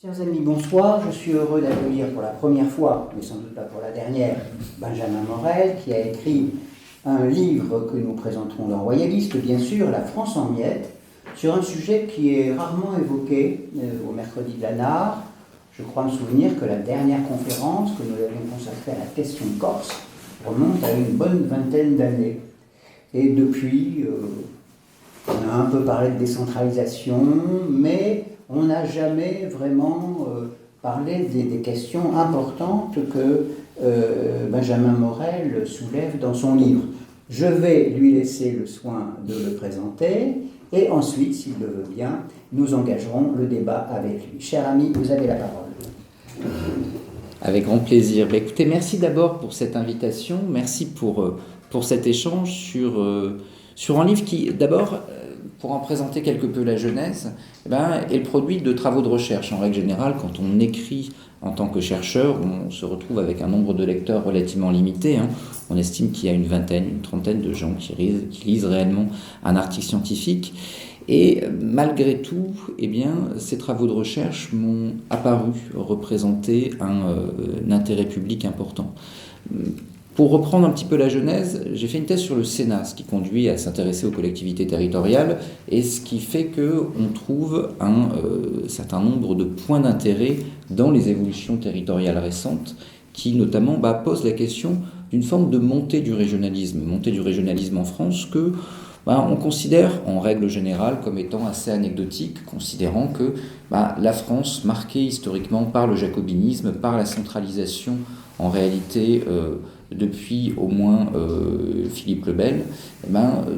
Chers amis, bonsoir. Je suis heureux d'accueillir pour la première fois, mais sans doute pas pour la dernière, Benjamin Morel, qui a écrit un livre que nous présenterons dans Royaliste, bien sûr, La France en miettes, sur un sujet qui est rarement évoqué au mercredi de la NAR. Je crois me souvenir que la dernière conférence que nous avions consacrée à la question corse remonte à une bonne vingtaine d'années. Et depuis, on a un peu parlé de décentralisation, mais on n'a jamais vraiment parlé des questions importantes que Benjamin Morel soulève dans son livre. Je vais lui laisser le soin de le présenter, et ensuite, s'il le veut bien, nous engagerons le débat avec lui. Cher ami, vous avez la parole. Avec grand plaisir. Écoutez, merci d'abord pour cette invitation, merci pour cet échange sur un livre qui, d'abord, pour en présenter quelque peu la genèse, est le produit de travaux de recherche. En règle générale, quand on écrit en tant que chercheur, on se retrouve avec un nombre de lecteurs relativement limité. On estime qu'il y a une vingtaine, une trentaine de gens qui lisent réellement un article scientifique. Et malgré tout, ces travaux de recherche m'ont apparu représenter un intérêt public important. Pour reprendre un petit peu la genèse, j'ai fait une thèse sur le Sénat, ce qui conduit à s'intéresser aux collectivités territoriales et ce qui fait qu'on trouve un certain nombre de points d'intérêt dans les évolutions territoriales récentes qui notamment posent la question d'une forme de montée du régionalisme en France que on considère en règle générale comme étant assez anecdotique, considérant que la France, marquée historiquement par le jacobinisme, par la centralisation en réalité depuis au moins Philippe le Bel,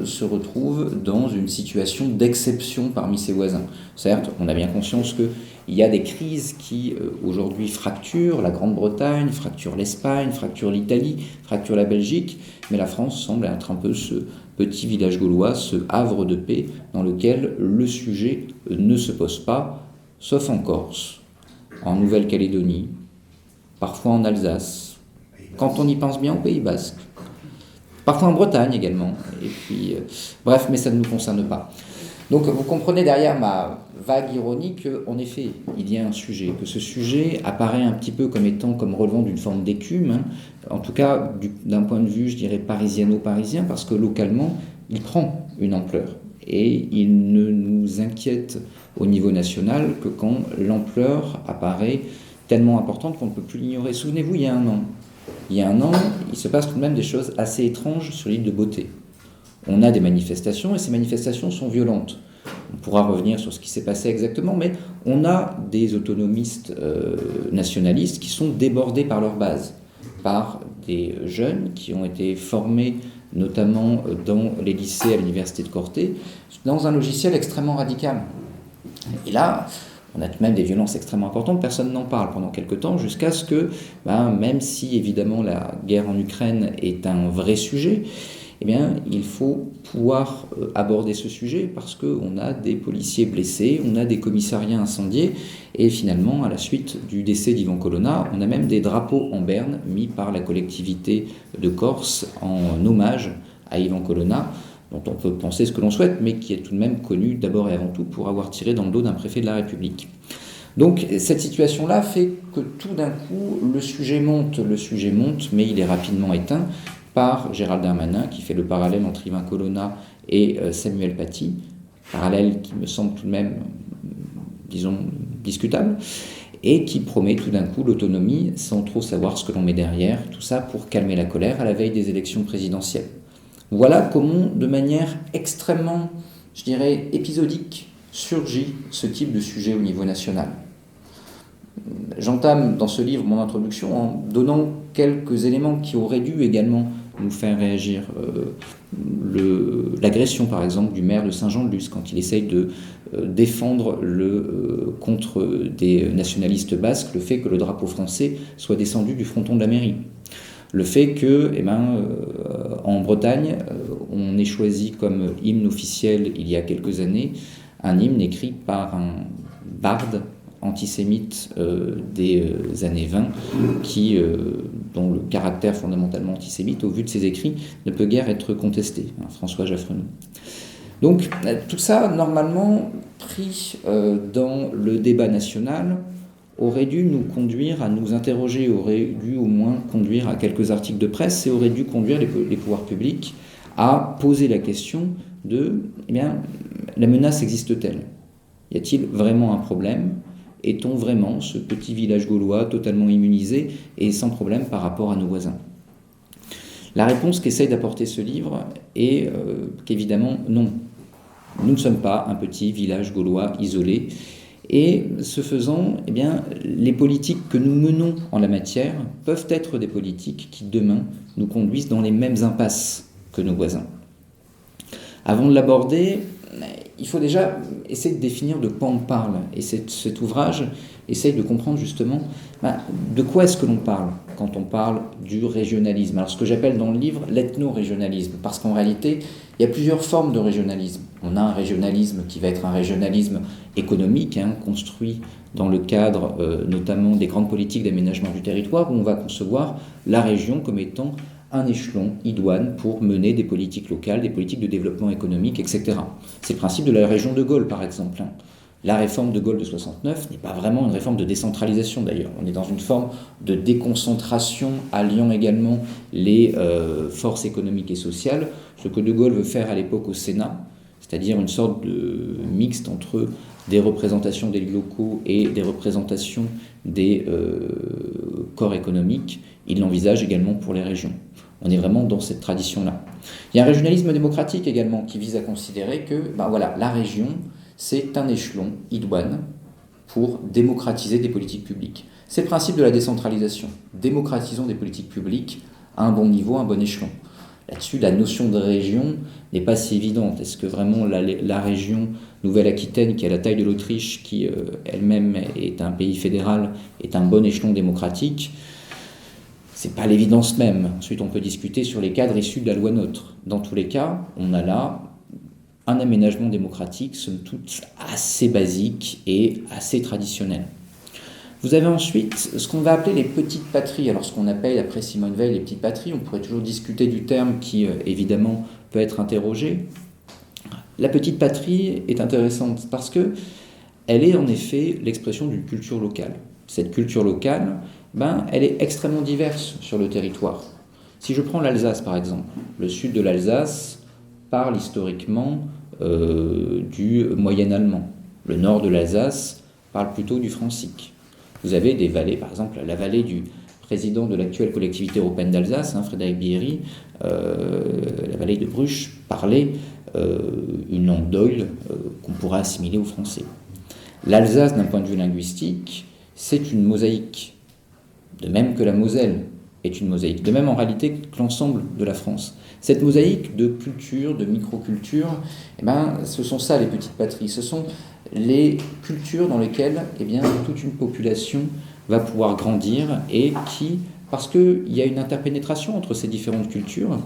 se retrouve dans une situation d'exception parmi ses voisins. Certes, on a bien conscience qu'il y a des crises qui aujourd'hui fracturent la Grande-Bretagne, fracturent l'Espagne, fracturent l'Italie, fracturent la Belgique, mais la France semble être un peu ce petit village gaulois, ce havre de paix dans lequel le sujet ne se pose pas, sauf en Corse, en Nouvelle-Calédonie, parfois en Alsace, quand on y pense bien au Pays Basque, parfois en Bretagne également, et puis bref, mais ça ne nous concerne pas. Donc vous comprenez derrière ma vague ironie qu'en effet, il y a un sujet, que ce sujet apparaît un petit peu comme relevant d'une forme d'écume, en tout cas d'un point de vue, je dirais, parisiano-parisien, parce que localement, il prend une ampleur. Et il ne nous inquiète au niveau national que quand l'ampleur apparaît tellement importante qu'on ne peut plus l'ignorer. Souvenez-vous, il y a un an, il se passe tout de même des choses assez étranges sur l'île de Beauté. On a des manifestations et ces manifestations sont violentes. On pourra revenir sur ce qui s'est passé exactement, mais on a des autonomistes nationalistes qui sont débordés par leur base, par des jeunes qui ont été formés notamment dans les lycées à l'université de Corte, dans un logiciel extrêmement radical. Et là, on a tout de même des violences extrêmement importantes, personne n'en parle pendant quelque temps, jusqu'à ce que, même si évidemment la guerre en Ukraine est un vrai sujet, il faut pouvoir aborder ce sujet parce qu'on a des policiers blessés, on a des commissariats incendiés, et finalement, à la suite du décès d'Ivan Colonna, on a même des drapeaux en berne mis par la collectivité de Corse en hommage à Ivan Colonna, dont on peut penser ce que l'on souhaite, mais qui est tout de même connu d'abord et avant tout pour avoir tiré dans le dos d'un préfet de la République. Donc cette situation-là fait que tout d'un coup, le sujet monte, mais il est rapidement éteint par Gérald Darmanin, qui fait le parallèle entre Ivan Colonna et Samuel Paty, parallèle qui me semble tout de même, disons, discutable, et qui promet tout d'un coup l'autonomie sans trop savoir ce que l'on met derrière, tout ça pour calmer la colère à la veille des élections présidentielles. Voilà comment, de manière extrêmement, je dirais, épisodique, surgit ce type de sujet au niveau national. J'entame dans ce livre mon introduction en donnant quelques éléments qui auraient dû également nous faire réagir. L'agression, par exemple, du maire de Saint-Jean-de-Luz, quand il essaye de défendre contre des nationalistes basques le fait que le drapeau français soit descendu du fronton de la mairie. Le fait que, en Bretagne, on ait choisi comme hymne officiel, il y a quelques années, un hymne écrit par un barde antisémite des années 20, dont le caractère fondamentalement antisémite, au vu de ses écrits, ne peut guère être contesté, François Jaffrenou. Donc, tout ça, normalement, pris dans le débat national, aurait dû nous conduire à nous interroger, aurait dû au moins conduire à quelques articles de presse et aurait dû conduire les pouvoirs publics à poser la question de, eh bien, la menace existe-t-elle ? Y a-t-il vraiment un problème ? Est-on vraiment ce petit village gaulois totalement immunisé et sans problème par rapport à nos voisins ? La réponse qu'essaye d'apporter ce livre est qu'évidemment non. Nous ne sommes pas un petit village gaulois isolé. Et ce faisant, eh bien, les politiques que nous menons en la matière peuvent être des politiques qui demain nous conduisent dans les mêmes impasses que nos voisins. Avant de l'aborder, il faut déjà essayer de définir de quoi on parle. Et cet ouvrage essaye de comprendre justement de quoi est-ce que l'on parle quand on parle du régionalisme. Alors ce que j'appelle dans le livre l'ethno-régionalisme, parce qu'en réalité, il y a plusieurs formes de régionalisme. On a un régionalisme qui va être un régionalisme économique, construit dans le cadre notamment des grandes politiques d'aménagement du territoire, où on va concevoir la région comme étant un échelon idoine pour mener des politiques locales, des politiques de développement économique, etc. C'est le principe de la région de Gaulle, par exemple. La réforme de Gaulle de 69 n'est pas vraiment une réforme de décentralisation, d'ailleurs. On est dans une forme de déconcentration, alliant également les forces économiques et sociales. Ce que de Gaulle veut faire à l'époque au Sénat, c'est-à-dire une sorte de mixte entre des représentations des locaux et des représentations des corps économiques, il l'envisage également pour les régions. On est vraiment dans cette tradition-là. Il y a un régionalisme démocratique également qui vise à considérer que la région, c'est un échelon idoine pour démocratiser des politiques publiques. C'est le principe de la décentralisation. Démocratisons des politiques publiques à un bon niveau, à un bon échelon. Là-dessus, la notion de région n'est pas si évidente. Est-ce que vraiment la région Nouvelle-Aquitaine, qui a la taille de l'Autriche, qui elle-même est un pays fédéral, est un bon échelon démocratique ? C'est pas l'évidence même. Ensuite, on peut discuter sur les cadres issus de la loi NOTRe. Dans tous les cas, on a là un aménagement démocratique, somme toute assez basique et assez traditionnel. Vous avez ensuite ce qu'on va appeler les petites patries. Alors ce qu'on appelle après Simone Veil les petites patries, on pourrait toujours discuter du terme qui évidemment peut être interrogé. La petite patrie est intéressante parce que elle est en effet l'expression d'une culture locale. Cette culture locale, elle est extrêmement diverse sur le territoire. Si je prends l'Alsace par exemple, le sud de l'Alsace parle historiquement du moyen allemand. Le nord de l'Alsace parle plutôt du francique. Vous avez des vallées, par exemple la vallée du président de l'actuelle collectivité européenne d'Alsace, Frédéric Bierry, la vallée de Bruche, parlait une langue d'oïl qu'on pourra assimiler au français. L'Alsace, d'un point de vue linguistique, c'est une mosaïque, de même que la Moselle est une mosaïque, de même en réalité que l'ensemble de la France. Cette mosaïque de culture, de microculture, ce sont ça les petites patries, ce sont les cultures dans lesquelles toute une population va pouvoir grandir et qui, parce qu'il y a une interpénétration entre ces différentes cultures,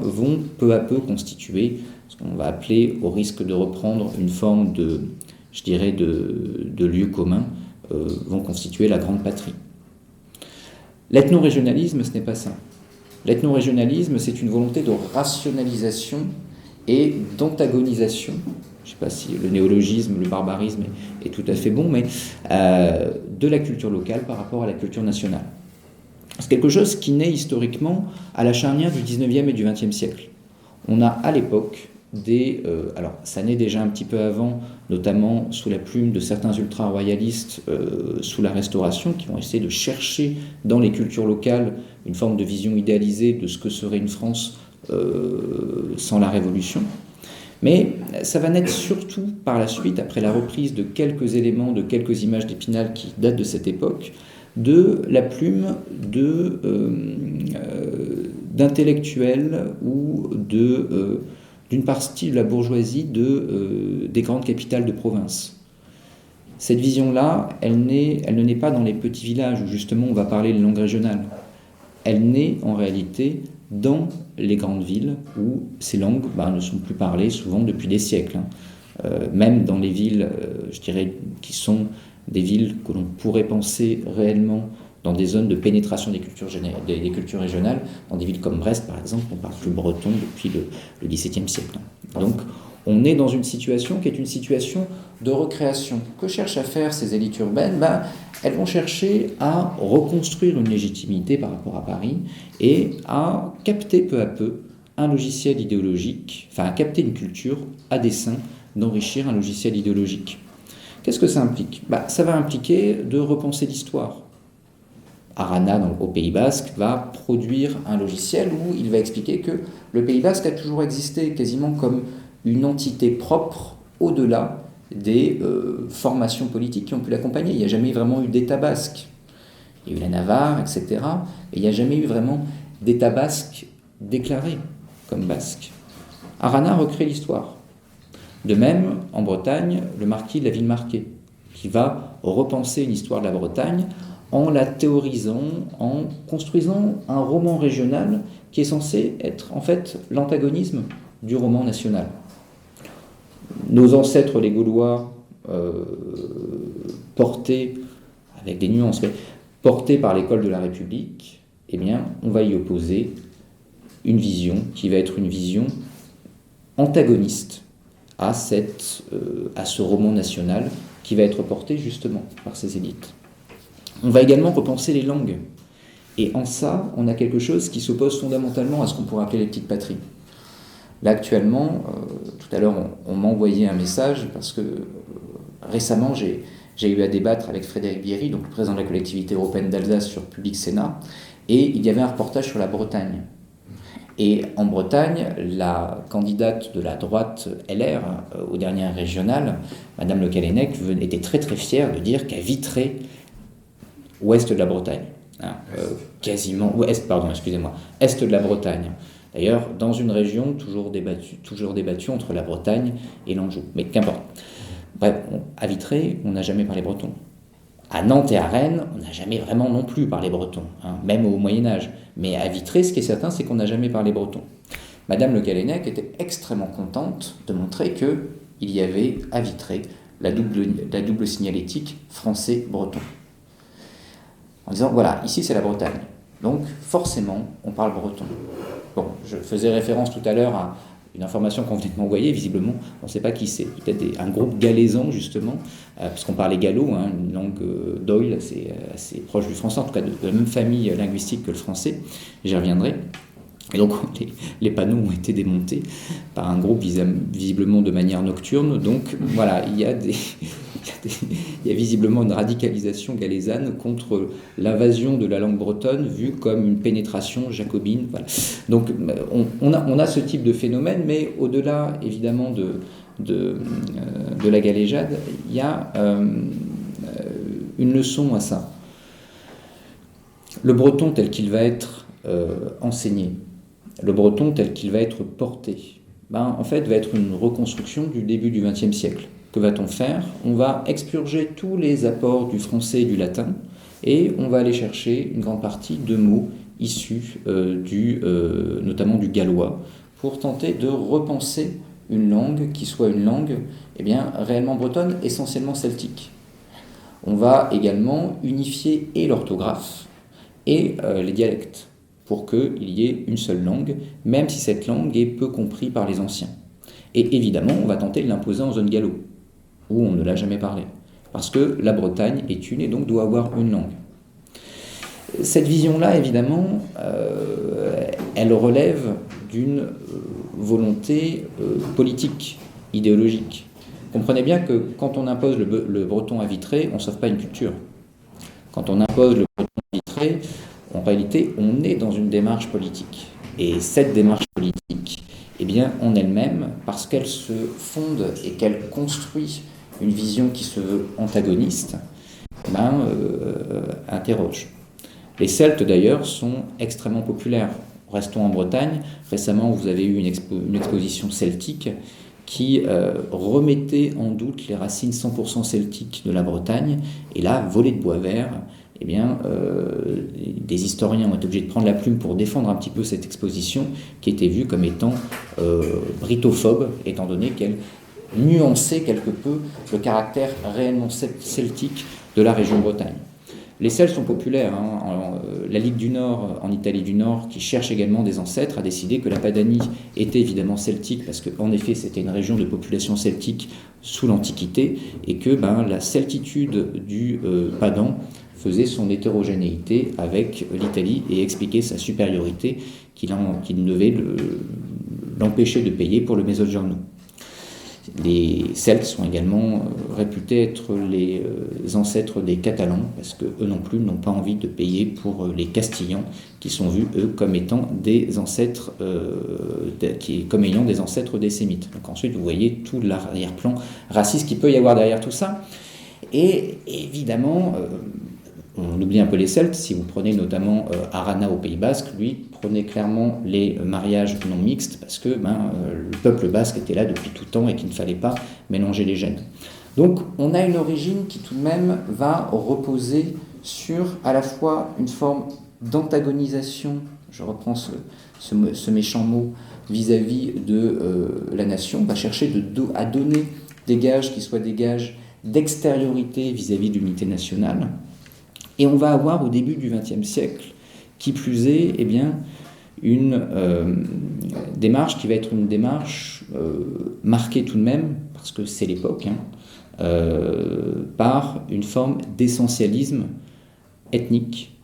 vont peu à peu constituer ce qu'on va appeler, au risque de reprendre une forme de lieu commun, vont constituer la grande patrie. L'ethno-régionalisme, ce n'est pas ça. L'ethno-régionalisme, c'est une volonté de rationalisation et d'antagonisation. Je ne sais pas si le néologisme, le barbarisme est tout à fait bon, mais de la culture locale par rapport à la culture nationale. C'est quelque chose qui naît historiquement à la charnière du 19e et du 20e siècle. On a à l'époque alors ça naît déjà un petit peu avant, notamment sous la plume de certains ultra-royalistes sous la Restauration, qui vont essayer de chercher dans les cultures locales une forme de vision idéalisée de ce que serait une France sans la Révolution. Mais ça va naître surtout par la suite, après la reprise de quelques éléments, de quelques images d'Épinal qui datent de cette époque, de la plume d'intellectuels ou d'une partie de la bourgeoisie des grandes capitales de province. Cette vision-là, elle ne naît pas dans les petits villages où justement on va parler les langues régionales. Elle naît en réalité dans les grandes villes où ces langues ne sont plus parlées souvent depuis des siècles. Même dans les villes, qui sont des villes que l'on pourrait penser réellement dans des zones de pénétration des cultures régionales, dans des villes comme Brest par exemple, on ne parle plus breton depuis le XVIIe siècle. Donc On est dans une situation qui est une situation de recréation. Que cherchent à faire ces élites urbaines? Elles vont chercher à reconstruire une légitimité par rapport à Paris et à capter peu à peu un logiciel idéologique, enfin à capter une culture à dessein d'enrichir un logiciel idéologique. Qu'est-ce que ça implique? Ça va impliquer de repenser l'histoire. Arana, donc, au Pays Basque, va produire un logiciel où il va expliquer que le Pays Basque a toujours existé quasiment comme une entité propre au-delà des formations politiques qui ont pu l'accompagner. Il n'y a jamais vraiment eu d'État basque. Il y a eu la Navarre, etc. Mais il n'y a jamais eu vraiment d'État basque déclaré comme basque. Arana recrée l'histoire. De même, en Bretagne, le marquis de la Villemarqué, qui va repenser une histoire de la Bretagne en la théorisant, en construisant un roman régional qui est censé être en fait l'antagonisme du roman national. Nos ancêtres, les Gaulois, portés, avec des nuances, mais portés par l'école de la République, eh bien, on va y opposer une vision qui va être une vision antagoniste à ce roman national qui va être porté justement par ces élites. On va également repenser les langues. Et en ça, on a quelque chose qui s'oppose fondamentalement à ce qu'on pourrait appeler les petites patries. Là, actuellement, tout à l'heure, on m'a envoyé un message parce que récemment, j'ai eu à débattre avec Frédéric Bierry, donc le président de la collectivité européenne d'Alsace, sur Public Sénat, et il y avait un reportage sur la Bretagne. Et en Bretagne, la candidate de la droite LR aux dernières régionales, Madame Le Callennec, était très très fière de dire qu'à Vitré, ouest de la Bretagne, est de la Bretagne. D'ailleurs, dans une région toujours débattue entre la Bretagne et l'Anjou. Mais qu'importe. Bref, à Vitré, on n'a jamais parlé breton. À Nantes et à Rennes, on n'a jamais vraiment non plus parlé breton, même au Moyen-Âge. Mais à Vitré, ce qui est certain, c'est qu'on n'a jamais parlé breton. Madame Le Callennec était extrêmement contente de montrer qu'il y avait à Vitré la double signalétique français-breton. En disant, voilà, ici c'est la Bretagne. Donc, forcément, on parle breton. Bon, je faisais référence tout à l'heure à une information qu'on venait de m'envoyer, visiblement, on ne sait pas qui c'est. Peut-être un groupe galaisan, justement, parce qu'on parlait gallo, une langue d'oïl assez proche du français, en tout cas de la même famille linguistique que le français. J'y reviendrai. Et donc, les panneaux ont été démontés par un groupe visiblement de manière nocturne. Donc, voilà, il y a visiblement une radicalisation galaisane contre l'invasion de la langue bretonne vue comme une pénétration jacobine. Voilà. Donc, on a ce type de phénomène, mais au-delà, évidemment, de la galéjade, il y a une leçon à ça. Le breton tel qu'il va être enseigné, le breton tel qu'il va être porté, en fait, va être une reconstruction du début du XXe siècle. Que va-t-on faire? On va expurger tous les apports du français et du latin, et on va aller chercher une grande partie de mots issus notamment du gallois, pour tenter de repenser une langue qui soit une langue réellement bretonne, essentiellement celtique. On va également unifier et l'orthographe et les dialectes, pour qu'il y ait une seule langue, même si cette langue est peu comprise par les anciens. Et évidemment, on va tenter de l'imposer en zone gallo, où on ne l'a jamais parlé, parce que la Bretagne est une et donc doit avoir une langue. Cette vision-là, évidemment, elle relève d'une volonté politique, idéologique. Comprenez bien que quand on impose le breton à Vitré, on ne sauve pas une culture. Quand on impose le breton à Vitré, en réalité, on est dans une démarche politique. Et cette démarche politique, en elle-même, parce qu'elle se fonde et qu'elle construit une vision qui se veut antagoniste, interroge. Les Celtes, d'ailleurs, sont extrêmement populaires. Restons en Bretagne. Récemment, vous avez eu une exposition celtique qui remettait en doute les racines 100% celtiques de la Bretagne. Et là, volée de bois vert, des historiens ont été obligés de prendre la plume pour défendre un petit peu cette exposition qui était vue comme étant britophobe, étant donné qu'elle nuançait quelque peu le caractère réellement celtique de la région Bretagne. Les Celtes sont populaires. La Ligue du Nord, en Italie du Nord, qui cherche également des ancêtres, a décidé que la Padanie était évidemment celtique, parce qu'en effet, c'était une région de population celtique sous l'Antiquité, et que la celtitude du Padan faisait son hétérogénéité avec l'Italie et expliquait sa supériorité qui ne devait l'empêcher de payer pour le Mezzogiorno. Les Celtes sont également réputés être les ancêtres des Catalans, parce qu'eux non plus n'ont pas envie de payer pour les Castillans, qui sont vus, eux, comme étant des ancêtres, comme ayant des ancêtres des Sémites. Donc ensuite, vous voyez tout l'arrière-plan raciste qu'il peut y avoir derrière tout ça. Et évidemment, on oublie un peu les Celtes. Si vous prenez notamment Arana au Pays Basque, lui prenait clairement les mariages non mixtes, parce que le peuple basque était là depuis tout temps et qu'il ne fallait pas mélanger les gènes. Donc on a une origine qui tout de même va reposer sur à la fois une forme d'antagonisation, je reprends ce méchant mot, vis-à-vis de la nation, va chercher à donner des gages qui soient des gages d'extériorité vis-à-vis de l'unité nationale. Et on va avoir au début du XXe siècle, qui plus est, une démarche qui va être une démarche marquée tout de même, parce que c'est l'époque, par une forme d'essentialisme ethnique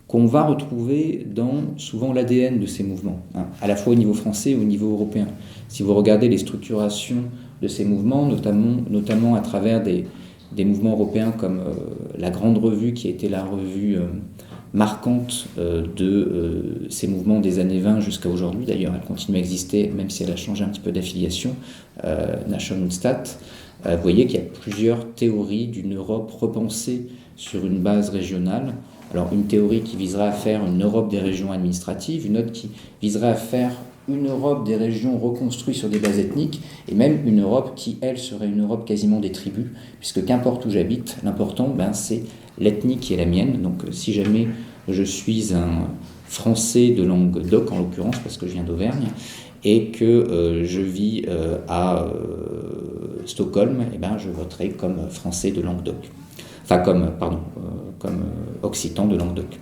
qu'on va retrouver dans souvent l'ADN de ces mouvements, à la fois au niveau français et au niveau européen. Si vous regardez les structurations de ces mouvements, notamment à travers des mouvements européens comme la Grande Revue, qui a été la revue marquante de ces mouvements des années 20 jusqu'à aujourd'hui. D'ailleurs, elle continue à exister, même si elle a changé un petit peu d'affiliation, Nationalstat. Vous voyez qu'il y a plusieurs théories d'une Europe repensée sur une base régionale. Alors, une théorie qui viserait à faire une Europe des régions administratives, une autre qui viserait à faire une Europe des régions reconstruites sur des bases ethniques, et même une Europe qui, elle, serait une Europe quasiment des tribus, puisque qu'importe où j'habite, l'important, c'est l'ethnie qui est la mienne. Donc si jamais je suis un Français de langue d'oc, en l'occurrence, parce que je viens d'Auvergne, et que je vis à Stockholm, je voterai comme Français de langue d'oc. Enfin, comme Occitan de langue d'oc.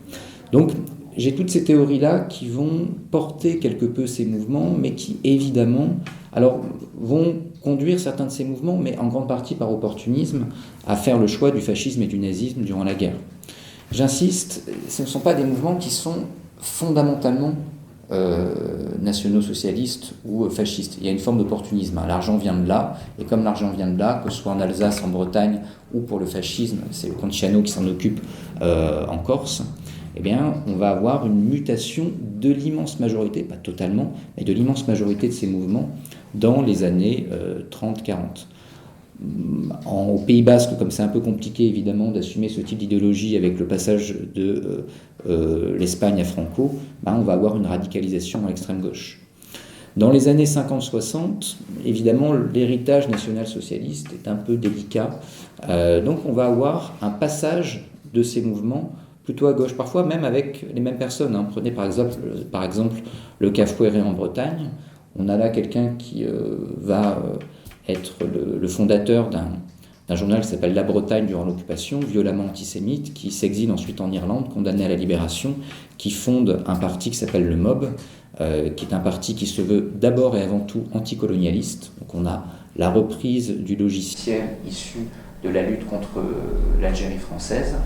Donc, j'ai toutes ces théories-là qui vont porter quelque peu ces mouvements, mais qui, évidemment, vont conduire certains de ces mouvements, mais en grande partie par opportunisme, à faire le choix du fascisme et du nazisme durant la guerre. J'insiste, ce ne sont pas des mouvements qui sont fondamentalement nationaux-socialistes ou fascistes. Il y a une forme d'opportunisme. L'argent vient de là, et comme l'argent vient de là, que ce soit en Alsace, en Bretagne, ou pour le fascisme, c'est le comte Chiano qui s'en occupe en Corse, on va avoir une mutation de l'immense majorité, pas totalement, mais de l'immense majorité de ces mouvements dans les années 30-40. Au Pays Basque, comme c'est un peu compliqué évidemment d'assumer ce type d'idéologie avec le passage de l'Espagne à Franco, on va avoir une radicalisation à l'extrême gauche. Dans les années 50-60, évidemment, l'héritage national-socialiste est un peu délicat, donc on va avoir un passage de ces mouvements plutôt à gauche, parfois même avec les mêmes personnes. Prenez par exemple le Cafouéré en Bretagne. On a là quelqu'un qui va être le fondateur d'un journal qui s'appelle La Bretagne durant l'occupation, violemment antisémite, qui s'exile ensuite en Irlande, condamné à la libération, qui fonde un parti qui s'appelle le MOB, qui est un parti qui se veut d'abord et avant tout anticolonialiste. Donc on a la reprise du logiciel issu de la lutte contre l'Algérie française,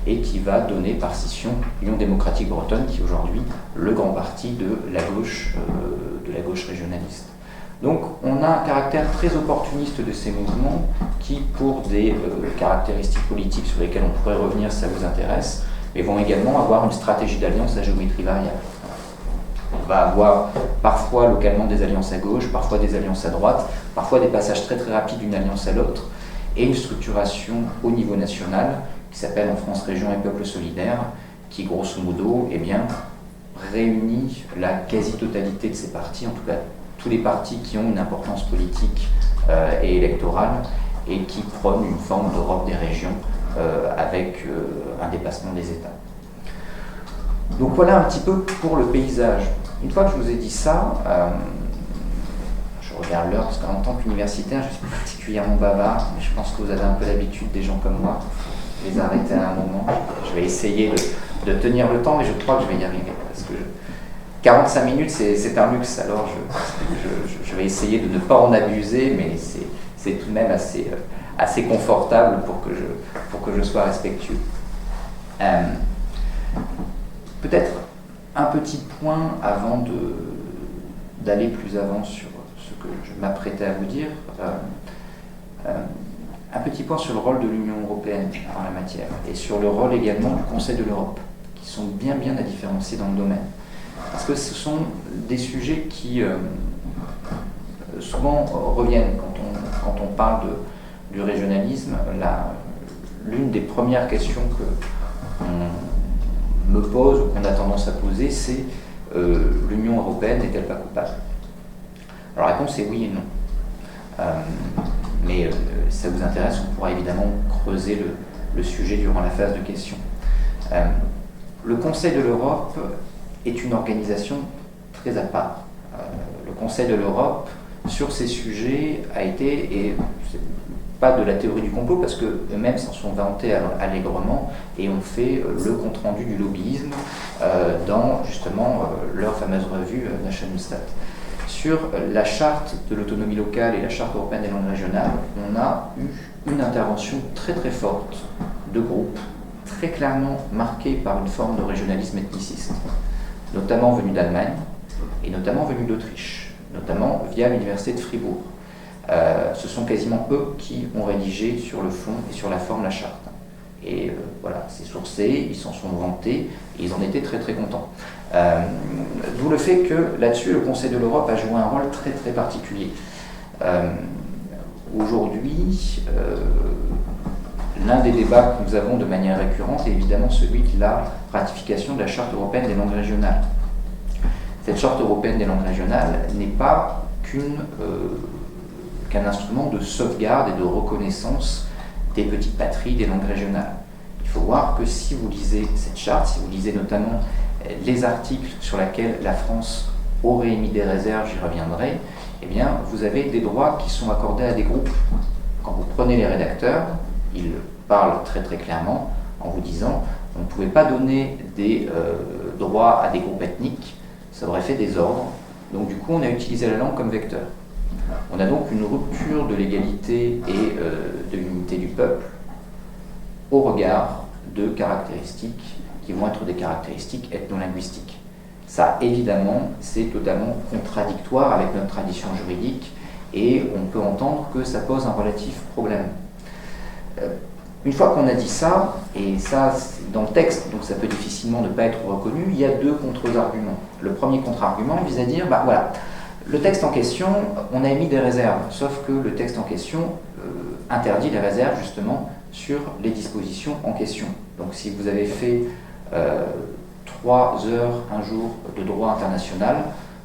et qui va donner par scission l'Union démocratique bretonne, qui est aujourd'hui le grand parti de la gauche régionaliste. Donc on a un caractère très opportuniste de ces mouvements qui, pour des caractéristiques politiques sur lesquelles on pourrait revenir si ça vous intéresse, mais vont également avoir une stratégie d'alliance à géométrie variable. On va avoir parfois localement des alliances à gauche, parfois des alliances à droite, parfois des passages très très rapides d'une alliance à l'autre, et une structuration au niveau national qui s'appelle en France Région et Peuple Solidaire, qui grosso modo réunit la quasi-totalité de ces partis, en tout cas tous les partis qui ont une importance politique et électorale, et qui prônent une forme d'Europe des régions avec un dépassement des États. Donc voilà un petit peu pour le paysage. Une fois que je vous ai dit ça, je regarde l'heure, parce qu'en tant qu'universitaire, je suis particulièrement bavard, mais je pense que vous avez un peu l'habitude des gens comme moi. les arrêter à un moment. Je vais essayer de tenir le temps, mais je crois que je vais y arriver. Parce que 45 minutes, c'est un luxe, alors je vais essayer de ne pas en abuser, mais c'est tout de même assez confortable pour que je sois respectueux. Peut-être un petit point avant d'aller plus avant sur ce que je m'apprêtais à vous dire. Un petit point sur le rôle de l'Union européenne en la matière et sur le rôle également du Conseil de l'Europe, qui sont bien à différencier dans le domaine. Parce que ce sont des sujets qui souvent reviennent quand on parle du régionalisme. L'une des premières questions qu'on me pose ou qu'on a tendance à poser, c'est l'Union européenne n'est-elle pas coupable? Alors la réponse est oui et non. Mais si ça vous intéresse, on pourra évidemment creuser le sujet durant la phase de questions. Le Conseil de l'Europe est une organisation très à part. Le Conseil de l'Europe, sur ces sujets, a été, et c'est pas de la théorie du complot, parce qu'eux-mêmes s'en sont vantés allègrement et ont fait le compte-rendu du lobbyisme dans justement leur fameuse revue Nationalstat. Sur la charte de l'autonomie locale et la charte européenne des langues régionales, on a eu une intervention très forte de groupes, très clairement marquée par une forme de régionalisme ethniciste, notamment venu d'Allemagne et notamment venu d'Autriche, notamment via l'université de Fribourg. Ce sont quasiment eux qui ont rédigé sur le fond et sur la forme la charte. Et voilà, c'est sourcé, ils s'en sont vantés et ils en étaient très contents. D'où le fait que là-dessus, le Conseil de l'Europe a joué un rôle très particulier. Aujourd'hui, l'un des débats que nous avons de manière récurrente est évidemment celui de la ratification de la Charte européenne des langues régionales. Cette Charte européenne des langues régionales n'est pas qu'un instrument de sauvegarde et de reconnaissance des petites patries des langues régionales. Il faut voir que si vous lisez cette charte, si vous lisez notamment les articles sur lesquels la France aurait émis des réserves, j'y reviendrai, eh bien, vous avez des droits qui sont accordés à des groupes. Quand vous prenez les rédacteurs, ils parlent très clairement en vous disant on ne pouvait pas donner des droits à des groupes ethniques, ça aurait fait désordre. Donc du coup, on a utilisé la langue comme vecteur. On a donc une rupture de l'égalité et de l'unité du peuple au regard de caractéristiques qui vont être des caractéristiques ethno-linguistiques. Ça, évidemment, c'est totalement contradictoire avec notre tradition juridique et on peut entendre que ça pose un relatif problème. Une fois qu'on a dit ça, et ça c'est dans le texte, donc ça peut difficilement ne pas être reconnu, il y a deux contre-arguments. Le premier contre-argument vise à dire, voilà, le texte en question, on a émis des réserves, sauf que le texte en question interdit les réserves justement sur les dispositions en question. Donc si vous avez fait 3 heures un jour de droit international,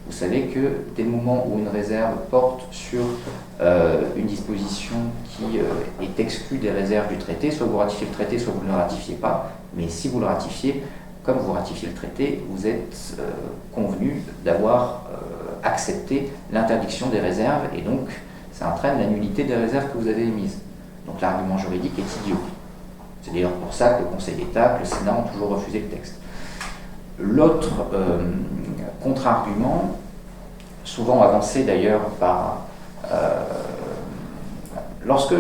vous savez que dès le moment où une réserve porte sur une disposition qui est exclue des réserves du traité, soit vous ratifiez le traité, soit vous ne le ratifiez pas, mais si vous le ratifiez, comme vous ratifiez le traité, vous êtes convenu d'avoir accepté l'interdiction des réserves, et donc ça entraîne la nullité des réserves que vous avez émises. Donc l'argument juridique est idiot. C'est d'ailleurs pour ça que le Conseil d'État, que le Sénat ont toujours refusé le texte. L'autre contre-argument, souvent avancé d'ailleurs par... lorsque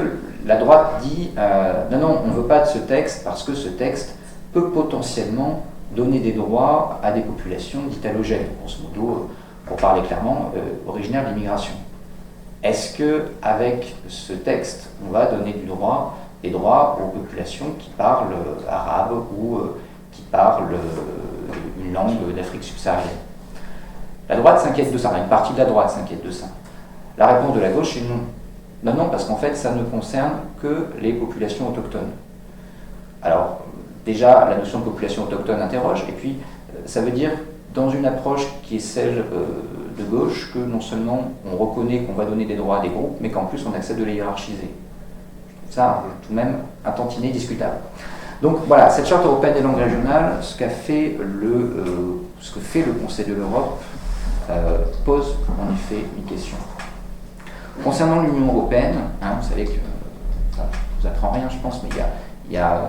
la droite dit non, on ne veut pas de ce texte parce que ce texte peut potentiellement donner des droits à des populations dites allogènes, grosso modo, pour parler clairement, originaires de l'immigration. Est-ce qu'avec ce texte, on va donner des droits aux populations qui parlent arabe ou qui parlent une langue d'Afrique subsaharienne? La droite s'inquiète de ça, une partie de la droite s'inquiète de ça. La réponse de la gauche est non. Non, parce qu'en fait, ça ne concerne que les populations autochtones. Alors, déjà, la notion de population autochtone interroge, et puis, ça veut dire, dans une approche qui est celle de gauche, que non seulement on reconnaît qu'on va donner des droits à des groupes, mais qu'en plus on accepte de les hiérarchiser. Ça, tout de même, un tantinet discutable. Donc voilà, cette charte européenne des langues régionales, ce que fait le Conseil de l'Europe, pose en effet une question. Concernant l'Union européenne, vous savez que, ça ne vous apprend rien je pense, mais il il y a,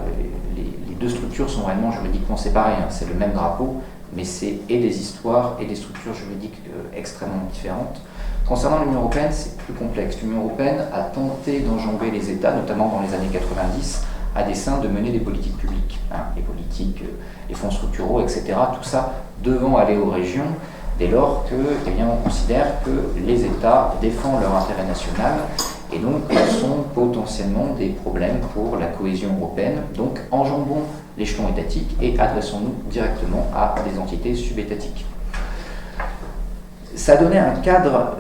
les deux structures sont réellement juridiquement séparées, hein. C'est le même drapeau, mais c'est et des histoires et des structures juridiques extrêmement différentes. Concernant l'Union européenne, c'est plus complexe. L'Union européenne a tenté d'enjamber les États, notamment dans les années 90, à dessein de mener des politiques publiques, hein, les politiques, les fonds structuraux, etc. Tout ça devant aller aux régions, dès lors que, eh bien, on considère que les États défendent leur intérêt national et donc sont potentiellement des problèmes pour la cohésion européenne. Donc enjambons l'échelon étatique et adressons-nous directement à des entités subétatiques. Ça donnait un cadre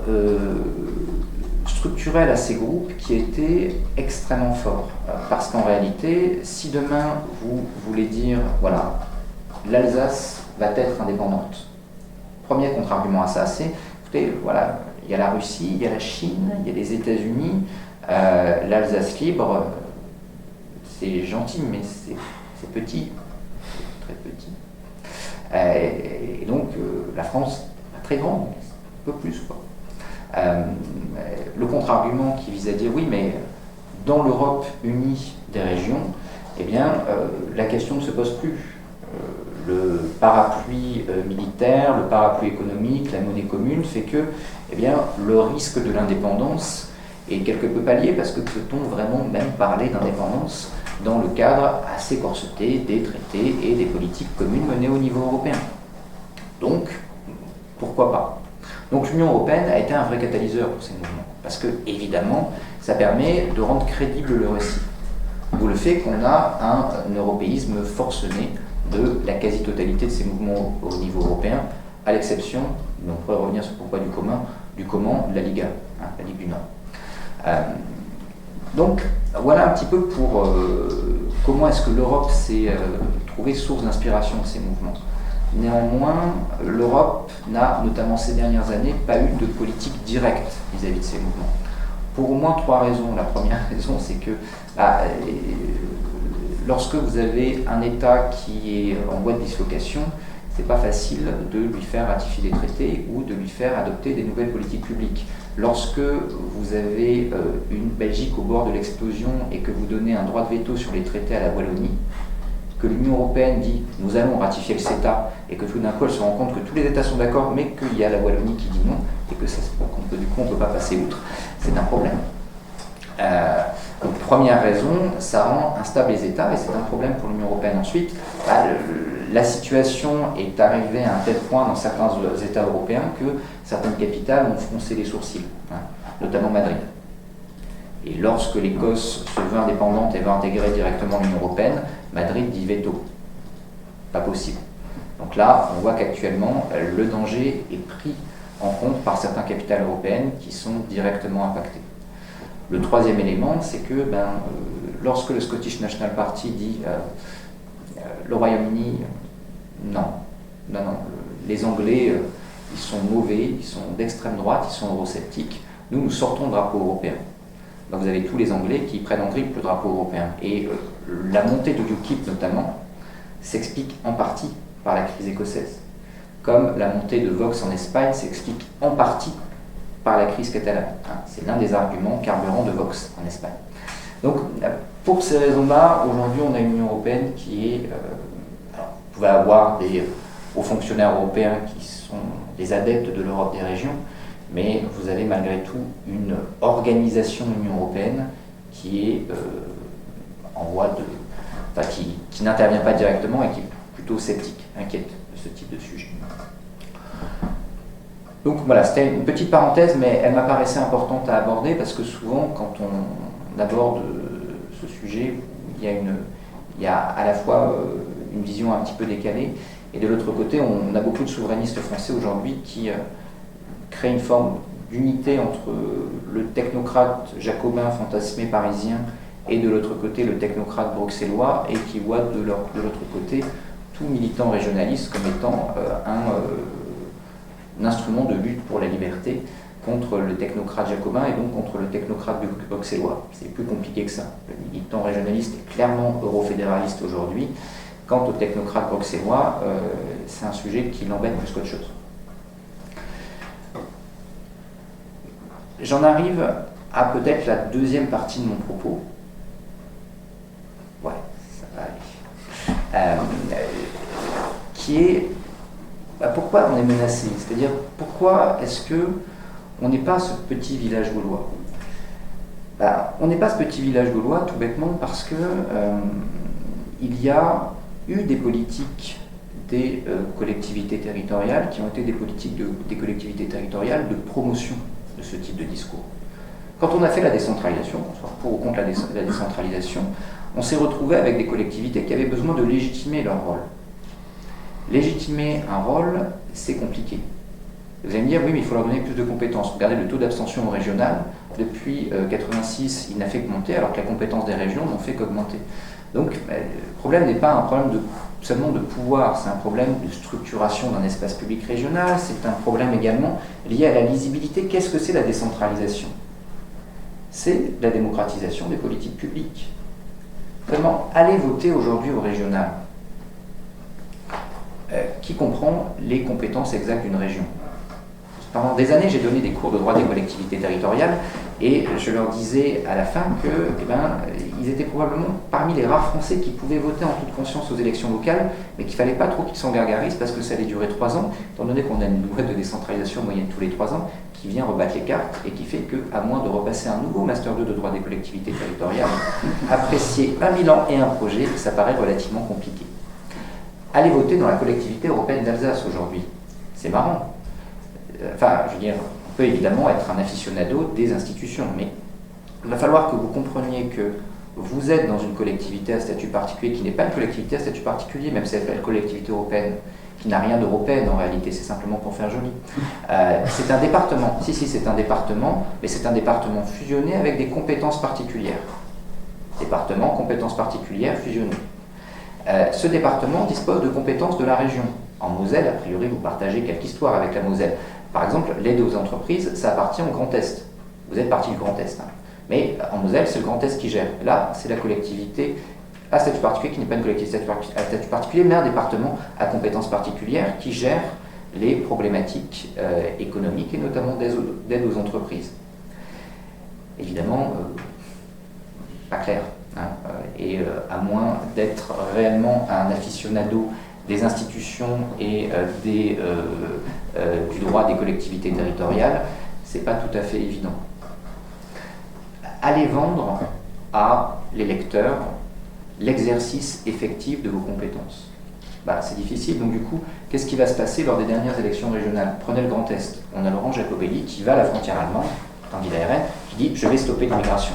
structurel à ces groupes qui était extrêmement fort. Parce qu'en réalité, si demain vous voulez dire, voilà, l'Alsace va être indépendante, premier contre-argument à ça, c'est, écoutez, voilà, il y a la Russie, il y a la Chine, il y a les États-Unis, l'Alsace libre, c'est gentil, mais c'est petit, c'est très petit. Et donc, la France, très grande, un peu plus, quoi. Le contre-argument qui vise à dire, oui, mais dans l'Europe unie des régions, eh bien, la question ne se pose plus. Le parapluie militaire, le parapluie économique, la monnaie commune fait que, eh bien, le risque de l'indépendance est quelque peu pallié, parce que peut-on vraiment même parler d'indépendance dans le cadre assez corseté des traités et des politiques communes menées au niveau européen? Donc, pourquoi pas? Donc l'Union européenne a été un vrai catalyseur pour ces mouvements, parce que, évidemment, ça permet de rendre crédible le récit. D'où le fait qu'on a un européisme forcené de la quasi-totalité de ces mouvements au niveau européen, à l'exception, mais on pourrait revenir sur pourquoi du comment, de la Liga, hein, la Ligue du Nord. Donc, voilà un petit peu pour comment est-ce que l'Europe s'est trouvée source d'inspiration de ces mouvements. Néanmoins, l'Europe n'a, notamment ces dernières années, pas eu de politique directe vis-à-vis de ces mouvements. Pour au moins 3 raisons. La première raison, c'est que lorsque vous avez un État qui est en voie de dislocation, c'est pas facile de lui faire ratifier des traités ou de lui faire adopter des nouvelles politiques publiques. Lorsque vous avez une Belgique au bord de l'explosion et que vous donnez un droit de veto sur les traités à la Wallonie, que l'Union européenne dit « nous allons ratifier le CETA » et que tout d'un coup elle se rend compte que tous les États sont d'accord mais qu'il y a la Wallonie qui dit non et que ça, du coup on ne peut pas passer outre, c'est un problème. Donc première raison, ça rend instable les États et c'est un problème pour l'Union européenne. Ensuite, la situation est arrivée à un tel point dans certains États européens que certaines capitales ont froncé les sourcils, hein, notamment Madrid. Et lorsque l'Écosse se veut indépendante et veut intégrer directement l'Union européenne, Madrid dit veto. Pas possible. Donc là, on voit qu'actuellement, le danger est pris en compte par certaines capitales européennes qui sont directement impactées. Le troisième élément, c'est que lorsque le Scottish National Party dit le Royaume-Uni, non, les Anglais, ils sont mauvais, ils sont d'extrême droite, ils sont eurosceptiques, nous sortons le drapeau européen. Donc vous avez tous les Anglais qui prennent en grippe le drapeau européen. Et la montée de UKIP notamment s'explique en partie par la crise écossaise. Comme la montée de Vox en Espagne s'explique en partie par la crise catalane. C'est l'un des arguments carburants de Vox en Espagne. Donc pour ces raisons-là, aujourd'hui on a une Union européenne qui est... alors, vous pouvez avoir des hauts fonctionnaires européens qui sont des adeptes de l'Europe des régions, mais vous avez malgré tout une organisation de l'Union européenne qui est en voie de... Enfin, qui n'intervient pas directement et qui est plutôt sceptique, inquiète de ce type de sujet. Donc voilà, c'était une petite parenthèse, mais elle m'apparaissait importante à aborder parce que souvent, quand on aborde ce sujet, il y a à la fois une vision un petit peu décalée, et de l'autre côté, on a beaucoup de souverainistes français aujourd'hui qui créent une forme d'unité entre le technocrate jacobin fantasmé parisien et de l'autre côté le technocrate bruxellois, et qui voient de l'autre côté tout militant régionaliste comme étant un instrument de lutte pour la liberté contre le technocrate jacobin et donc contre le technocrate bruxellois. C'est plus compliqué que ça. Le militant régionaliste est clairement eurofédéraliste aujourd'hui. Quant au technocrate bruxellois, c'est un sujet qui l'embête plus qu'autre chose. J'en arrive à peut-être la deuxième partie de mon propos. Ouais, pourquoi on est menacé? C'est-à-dire, pourquoi est-ce que on n'est pas ce petit village gaulois? On n'est pas ce petit village gaulois tout bêtement parce que il y a eu des politiques des collectivités territoriales qui ont été des politiques des collectivités territoriales de promotion de ce type de discours. Quand on a fait la décentralisation, qu'on soit pour ou contre la décentralisation, on s'est retrouvé avec des collectivités qui avaient besoin de légitimer leur rôle. Légitimer un rôle, c'est compliqué. Vous allez me dire, oui, mais il faut leur donner plus de compétences. Regardez le taux d'abstention régional. Depuis 1986, il n'a fait qu'augmenter, alors que la compétence des régions n'ont fait qu'augmenter. Donc, le problème n'est pas un problème seulement de pouvoir, c'est un problème de structuration d'un espace public régional, c'est un problème également lié à la lisibilité. Qu'est-ce que c'est la décentralisation? C'est la démocratisation des politiques publiques. Vraiment, allez voter aujourd'hui au régional. Qui comprend les compétences exactes d'une région? Pendant des années, j'ai donné des cours de droit des collectivités territoriales et je leur disais à la fin que, ils étaient probablement parmi les rares Français qui pouvaient voter en toute conscience aux élections locales, mais qu'il ne fallait pas trop qu'ils s'en gargarisent parce que ça allait durer 3 ans, étant donné qu'on a une loi de décentralisation en moyenne tous les 3 ans, qui vient rebattre les cartes et qui fait qu'à moins de repasser un nouveau Master 2 de droit des collectivités territoriales, apprécier un bilan et un projet, ça paraît relativement compliqué. Allez voter dans la collectivité européenne d'Alsace aujourd'hui. C'est marrant. Enfin, je veux dire, on peut évidemment être un aficionado des institutions, mais il va falloir que vous compreniez que vous êtes dans une collectivité à statut particulier qui n'est pas une collectivité à statut particulier, même si elle s'appelle collectivité européenne, qui n'a rien d'européenne en réalité, c'est simplement pour faire joli. C'est un département, si c'est un département, mais c'est un département fusionné avec des compétences particulières. Département, compétences particulières fusionnées. Ce département dispose de compétences de la région. En Moselle, a priori, vous partagez quelque histoire avec la Moselle. Par exemple, l'aide aux entreprises, ça appartient au Grand Est. Vous êtes parti du Grand Est. Hein. Mais en Moselle, c'est le Grand Est qui gère. Là, c'est la collectivité à statut particulier, qui n'est pas une collectivité à statut particulier, mais un département à compétences particulières qui gère les problématiques économiques et notamment d'aide aux entreprises. Évidemment, pas clair. Hein, et à moins d'être réellement un aficionado des institutions et du droit des collectivités territoriales, c'est pas tout à fait évident. Allez vendre à l'électeur l'exercice effectif de vos compétences. C'est difficile, donc du coup, qu'est-ce qui va se passer lors des dernières élections régionales? Prenez le Grand Est. On a Laurent Jacobelli qui va à la frontière allemande, candidat RN, qui dit « je vais stopper l'immigration ».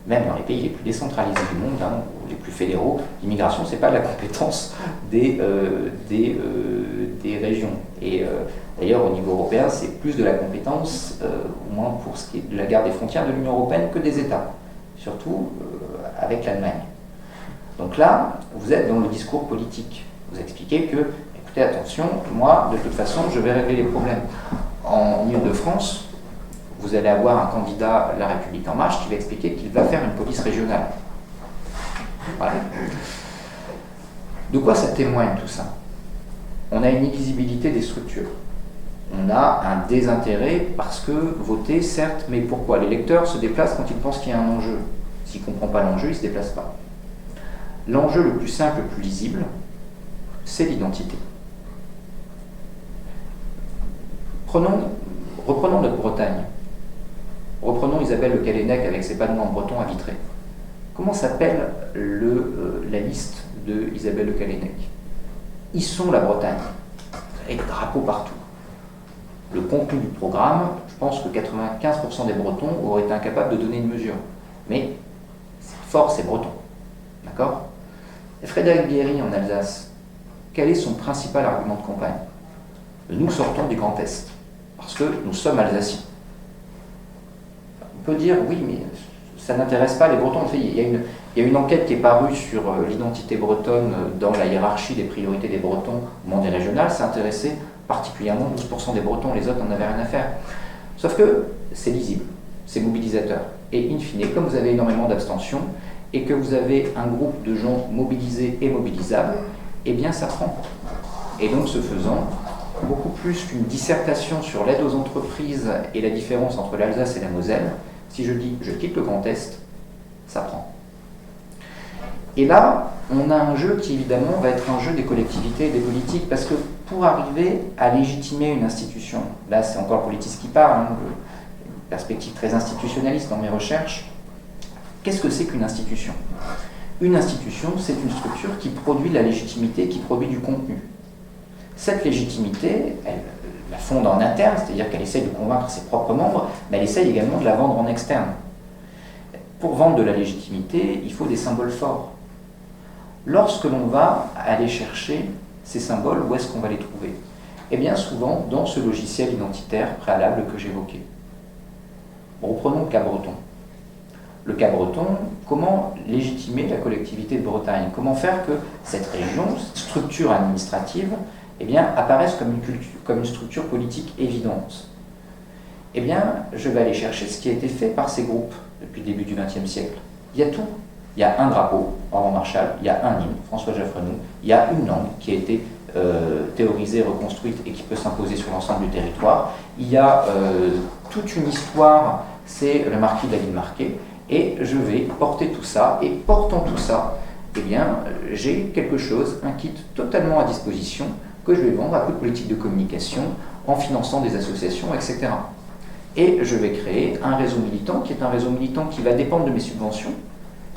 Même dans les pays les plus décentralisés du monde, ou les plus fédéraux, l'immigration, ce n'est pas la compétence des régions. Et d'ailleurs, au niveau européen, c'est plus de la compétence, au moins pour ce qui est de la garde des frontières de l'Union européenne, que des États, surtout avec l'Allemagne. Donc là, vous êtes dans le discours politique. Vous expliquez que, écoutez, attention, moi, de toute façon, je vais régler les problèmes. En Île-de-France, vous allez avoir un candidat La République En Marche qui va expliquer qu'il va faire une police régionale. Voilà. De quoi ça témoigne tout ça? On a une illisibilité des structures. On a un désintérêt parce que voter, certes, mais pourquoi? L'électeur se déplace quand il pense qu'il y a un enjeu. S'il ne comprend pas l'enjeu, il ne se déplace pas. L'enjeu le plus simple, le plus lisible, c'est l'identité. Reprenons notre Bretagne. Reprenons Isabelle Le Callennec avec ses panneaux en breton à Vitré. Comment s'appelle la liste de Isabelle Le Callennec? Ils sont la Bretagne, avec des drapeaux partout. Le contenu du programme, je pense que 95% des Bretons auraient été incapables de donner une mesure. Mais cette force est breton. D'accord? Et Frédéric Bierry en Alsace, quel est son principal argument de campagne? Nous sortons du Grand Est, parce que nous sommes alsaciens. On peut dire, oui, mais ça n'intéresse pas les Bretons. En fait, il y a une enquête qui est parue sur l'identité bretonne dans la hiérarchie des priorités des Bretons au moment des régionales. Ça intéressait particulièrement 12% des Bretons, les autres n'en avaient rien à faire. Sauf que c'est lisible, c'est mobilisateur. Et in fine, comme vous avez énormément d'abstention et que vous avez un groupe de gens mobilisés et mobilisables, eh bien ça prend. Et donc, ce faisant, beaucoup plus qu'une dissertation sur l'aide aux entreprises et la différence entre l'Alsace et la Moselle, si je dis « je quitte le Grand Est », ça prend. Et là, on a un jeu qui, évidemment, va être un jeu des collectivités et des politiques, parce que pour arriver à légitimer une institution, là c'est encore le politiste qui parle, hein, une perspective très institutionnaliste dans mes recherches, qu'est-ce que c'est qu'une institution ? Une institution, c'est une structure qui produit de la légitimité, qui produit du contenu. Cette légitimité, elle la fonde en interne, c'est-à-dire qu'elle essaye de convaincre ses propres membres, mais elle essaye également de la vendre en externe. Pour vendre de la légitimité, il faut des symboles forts. Lorsque l'on va aller chercher ces symboles, où est-ce qu'on va les trouver ? Eh bien souvent dans ce logiciel identitaire préalable que j'évoquais. Reprenons le cas breton. Le cas breton, comment légitimer la collectivité de Bretagne ? Comment faire que cette région, cette structure administrative, eh bien, apparaisse comme une structure politique évidente ? Eh bien, je vais aller chercher ce qui a été fait par ces groupes depuis le début du XXe siècle. Il y a tout. Il y a un drapeau, Henri Marshall, il y a un hymne, François Jaffrenoux, il y a une langue qui a été théorisée, reconstruite et qui peut s'imposer sur l'ensemble du territoire. Il y a toute une histoire, c'est le marquis de la ville marquée, et je vais porter tout ça, et portant tout ça, eh bien, j'ai quelque chose, un kit totalement à disposition, que je vais vendre à coup de politique de communication, en finançant des associations, etc. Et je vais créer un réseau militant, qui est un réseau militant qui va dépendre de mes subventions,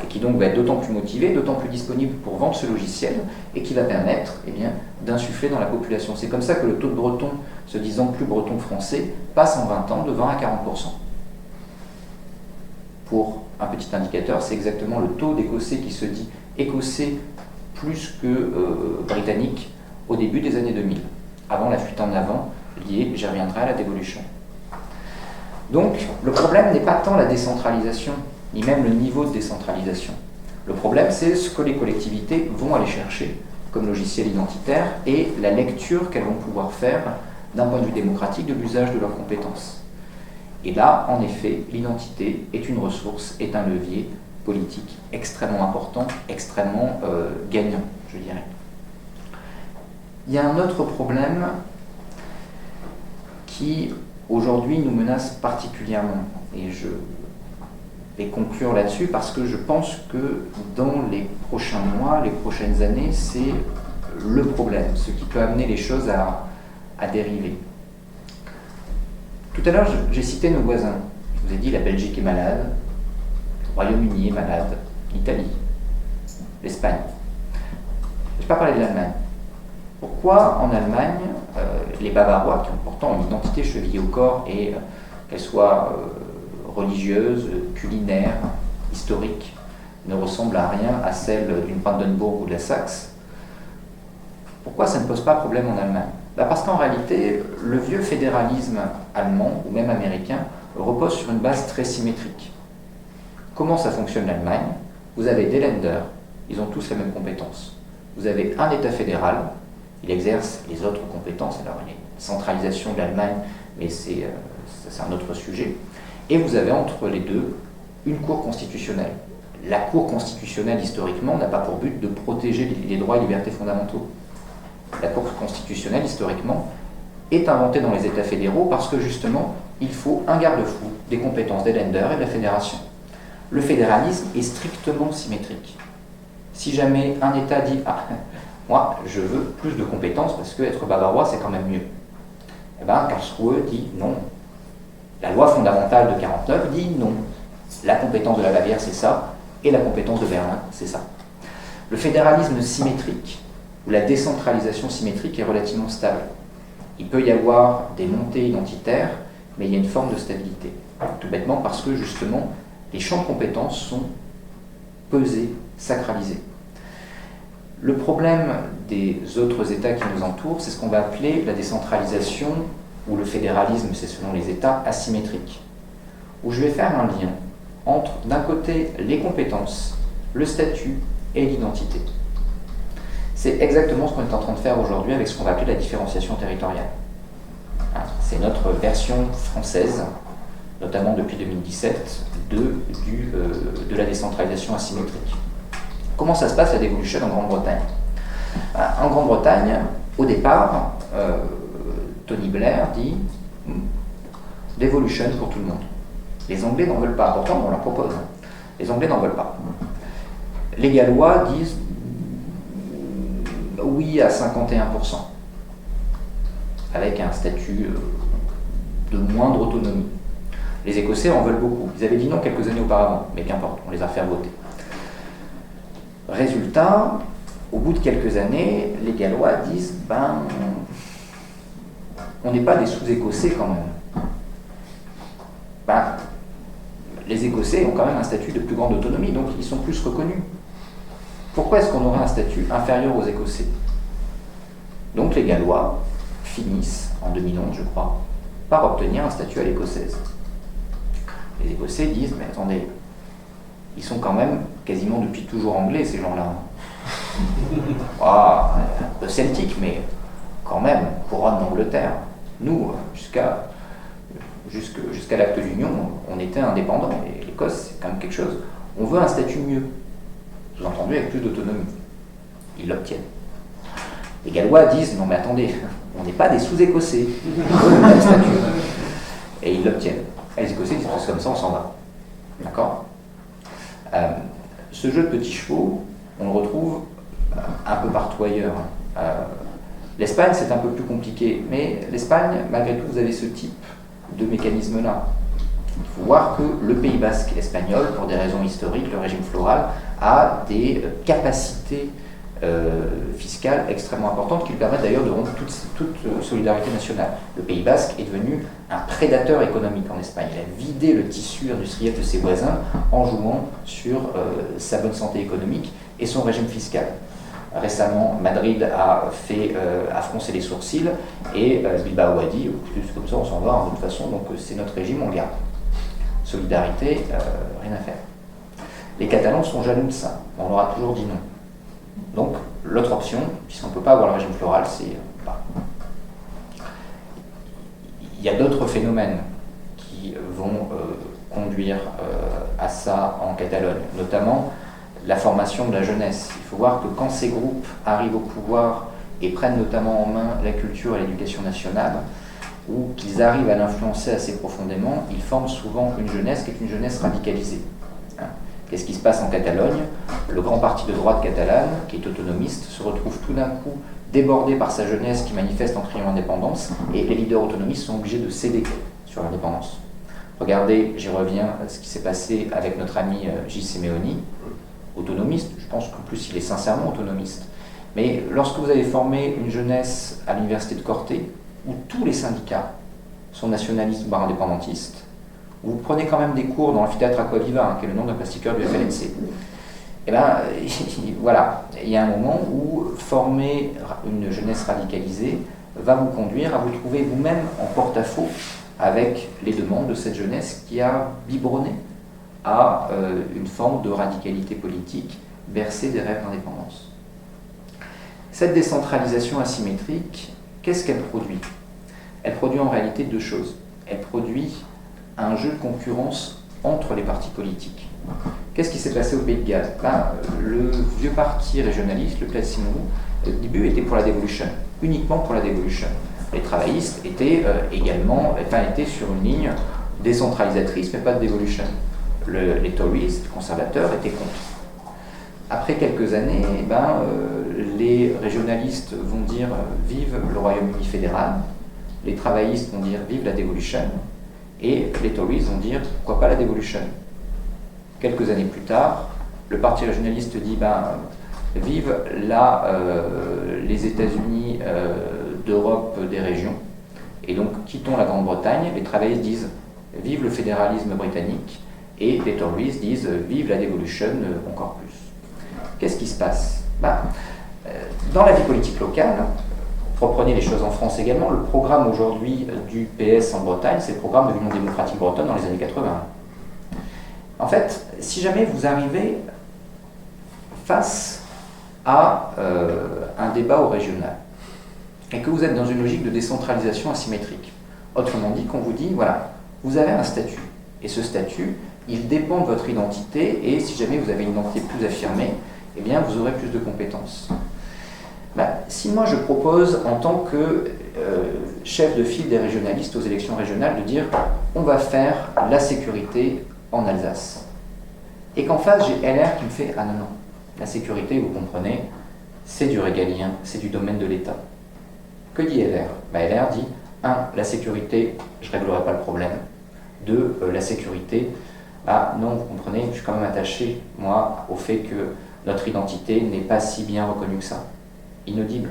et qui donc va être d'autant plus motivé, d'autant plus disponible pour vendre ce logiciel, et qui va permettre eh bien, d'insuffler dans la population. C'est comme ça que le taux de Bretons, se disant plus breton français, passe en 20 ans de 20 à 40%. Pour un petit indicateur, c'est exactement le taux d'Écossais qui se dit écossais plus que britannique au début des années 2000, avant la fuite en avant liée, j'y reviendrai, à la dévolution. Donc, le problème n'est pas tant la décentralisation, ni même le niveau de décentralisation. Le problème, c'est ce que les collectivités vont aller chercher comme logiciel identitaire et la lecture qu'elles vont pouvoir faire d'un point de vue démocratique de l'usage de leurs compétences. Et là, en effet, l'identité est une ressource, est un levier politique extrêmement important, extrêmement gagnant, je dirais. Il y a un autre problème qui, aujourd'hui, nous menace particulièrement. Et je vais conclure là-dessus parce que je pense que dans les prochains mois, les prochaines années, c'est le problème, ce qui peut amener les choses à dériver. Tout à l'heure, j'ai cité nos voisins. Je vous ai dit la Belgique est malade, le Royaume-Uni est malade, l'Italie, l'Espagne. Je n'ai pas parlé de l'Allemagne. Pourquoi en Allemagne, les Bavarois, qui ont pourtant une identité chevillée au corps, et qu'elle soit religieuse, culinaire, historique, ne ressemble à rien à celle d'une Brandenburg ou de la Saxe, pourquoi ça ne pose pas problème en Allemagne ? Parce qu'en réalité, le vieux fédéralisme allemand, ou même américain, repose sur une base très symétrique. Comment ça fonctionne l'Allemagne ? Vous avez des Länder, ils ont tous les mêmes compétences. Vous avez un État fédéral, il exerce les autres compétences. Alors il y a une centralisation de l'Allemagne, mais c'est un autre sujet. Et vous avez entre les deux une Cour constitutionnelle. La Cour constitutionnelle, historiquement, n'a pas pour but de protéger les droits et libertés fondamentaux. La Cour constitutionnelle, historiquement, est inventée dans les États fédéraux parce que, justement, il faut un garde-fou des compétences des Länder et de la fédération. Le fédéralisme est strictement symétrique. Si jamais un État dit « Ah, moi, je veux plus de compétences parce que être bavarois, c'est quand même mieux », eh bien, Karlsruhe dit non. La loi fondamentale de 49 dit non. La compétence de la Bavière, c'est ça, et la compétence de Berlin, c'est ça. Le fédéralisme symétrique, ou la décentralisation symétrique, est relativement stable. Il peut y avoir des montées identitaires, mais il y a une forme de stabilité. Tout bêtement parce que, justement, les champs de compétences sont pesés, sacralisés. Le problème des autres États qui nous entourent, c'est ce qu'on va appeler la décentralisation, ou le fédéralisme, c'est selon les États, asymétriques, où je vais faire un lien entre, d'un côté, les compétences, le statut et l'identité. C'est exactement ce qu'on est en train de faire aujourd'hui avec ce qu'on va appeler la différenciation territoriale. C'est notre version française, notamment depuis 2017, de la décentralisation asymétrique. Comment ça se passe la dévolution en Grande-Bretagne ? En Grande-Bretagne, au départ, Tony Blair dit « Devolution pour tout le monde ». Les Anglais n'en veulent pas, pourtant on leur propose. Les Anglais n'en veulent pas. Les Gallois disent « oui » à 51%. avec un statut de moindre autonomie. Les Écossais en veulent beaucoup. Ils avaient dit non quelques années auparavant, mais qu'importe, on les a fait voter. Résultat, au bout de quelques années, les Gallois disent on n'est pas des sous-Écossais quand même. Les Écossais ont quand même un statut de plus grande autonomie, donc ils sont plus reconnus. Pourquoi est-ce qu'on aurait un statut inférieur aux Écossais? Donc les Gallois finissent, en 2011 je crois, par obtenir un statut à l'écossaise. Les Écossais disent, mais attendez, ils sont quand même quasiment depuis toujours anglais ces gens-là. Un peu celtique, mais quand même, couronne d'Angleterre. Nous, jusqu'à l'acte d'union, on était indépendants, et l'Écosse, c'est quand même quelque chose. On veut un statut mieux, sous-entendu avec plus d'autonomie. Ils l'obtiennent. Les Gallois disent, non mais attendez, on n'est pas des sous-Écossais, on veut un statut. Et ils l'obtiennent. Et les Écossais disent, comme ça, on s'en va. D'accord? Ce jeu de petits chevaux, on le retrouve un peu partout ailleurs. L'Espagne, c'est un peu plus compliqué, mais l'Espagne, malgré tout, vous avez ce type de mécanisme-là. Il faut voir que le Pays basque espagnol, pour des raisons historiques, le régime floral, a des capacités fiscales extrêmement importantes qui lui permettent d'ailleurs de rompre toute solidarité nationale. Le Pays basque est devenu un prédateur économique en Espagne. Il a vidé le tissu industriel de ses voisins en jouant sur sa bonne santé économique et son régime fiscal. Récemment, Madrid a froncé les sourcils et Bilbao a dit « comme ça on s'en va, de toute façon, donc c'est notre régime, on le garde. » Solidarité, rien à faire. Les Catalans sont jaloux de ça, on leur a toujours dit non. Donc, l'autre option, puisqu'on ne peut pas avoir le régime floral, c'est... Il y a d'autres phénomènes qui vont conduire à ça en Catalogne, notamment la formation de la jeunesse. Il faut voir que quand ces groupes arrivent au pouvoir et prennent notamment en main la culture et l'éducation nationale, ou qu'ils arrivent à l'influencer assez profondément, ils forment souvent une jeunesse qui est une jeunesse radicalisée. Qu'est-ce qui se passe en Catalogne? Le grand parti de droite catalane, qui est autonomiste, se retrouve tout d'un coup débordé par sa jeunesse qui manifeste en criant l'indépendance, et les leaders autonomistes sont obligés de céder sur l'indépendance. Regardez, j'y reviens, ce qui s'est passé avec notre ami Gilles Simeoni, autonomiste, je pense qu'en plus il est sincèrement autonomiste. Mais lorsque vous avez formé une jeunesse à l'université de Corté, où tous les syndicats sont nationalistes voire indépendantistes, vous prenez quand même des cours dans l'amphithéâtre Aquaviva, qui est le nom d'un plastiqueur du FLNC. Et bien, voilà, il y a un moment où former une jeunesse radicalisée va vous conduire à vous trouver vous-même en porte-à-faux avec les demandes de cette jeunesse qui a biberonné à une forme de radicalité politique bercée des rêves d'indépendance. Cette décentralisation asymétrique, qu'est-ce qu'elle produit? Elle produit en réalité deux choses. Elle produit un jeu de concurrence entre les partis politiques. Qu'est-ce qui s'est passé au Pays de Galles? Le vieux parti régionaliste, le Plaid Cymru, au début était pour la devolution, uniquement pour la devolution. Les travaillistes étaient étaient sur une ligne décentralisatrice, mais pas de devolution. Les Tories, les conservateurs, étaient contre. Après quelques années, les régionalistes vont dire vive le Royaume-Uni fédéral, les travaillistes vont dire vive la devolution, et les Tories vont dire pourquoi pas la devolution. Quelques années plus tard, le parti régionaliste dit vive les États-Unis d'Europe des régions, et donc quittons la Grande-Bretagne. Les travaillistes disent vive le fédéralisme britannique, et les Tories disent vive la devolution encore plus. Qu'est-ce qui se passe? Dans la vie politique locale, reprenez les choses en France également, le programme aujourd'hui du PS en Bretagne, c'est le programme de l'Union démocratique bretonne dans les années 80. En fait, si jamais vous arrivez face à un débat au régional, et que vous êtes dans une logique de décentralisation asymétrique, autrement dit, qu'on vous dit, voilà, vous avez un statut, et ce statut, il dépend de votre identité, et si jamais vous avez une identité plus affirmée, eh bien, vous aurez plus de compétences. Si moi je propose, en tant que chef de file des régionalistes aux élections régionales, de dire on va faire la sécurité en Alsace, et qu'en face j'ai LR qui me fait ah non, la sécurité, vous comprenez, c'est du régalien, c'est du domaine de l'État. Que dit LR? LR dit 1. La sécurité, je ne réglerai pas le problème. 2. La sécurité, non, vous comprenez, je suis quand même attaché, moi, au fait que notre identité n'est pas si bien reconnue que ça. Inaudible.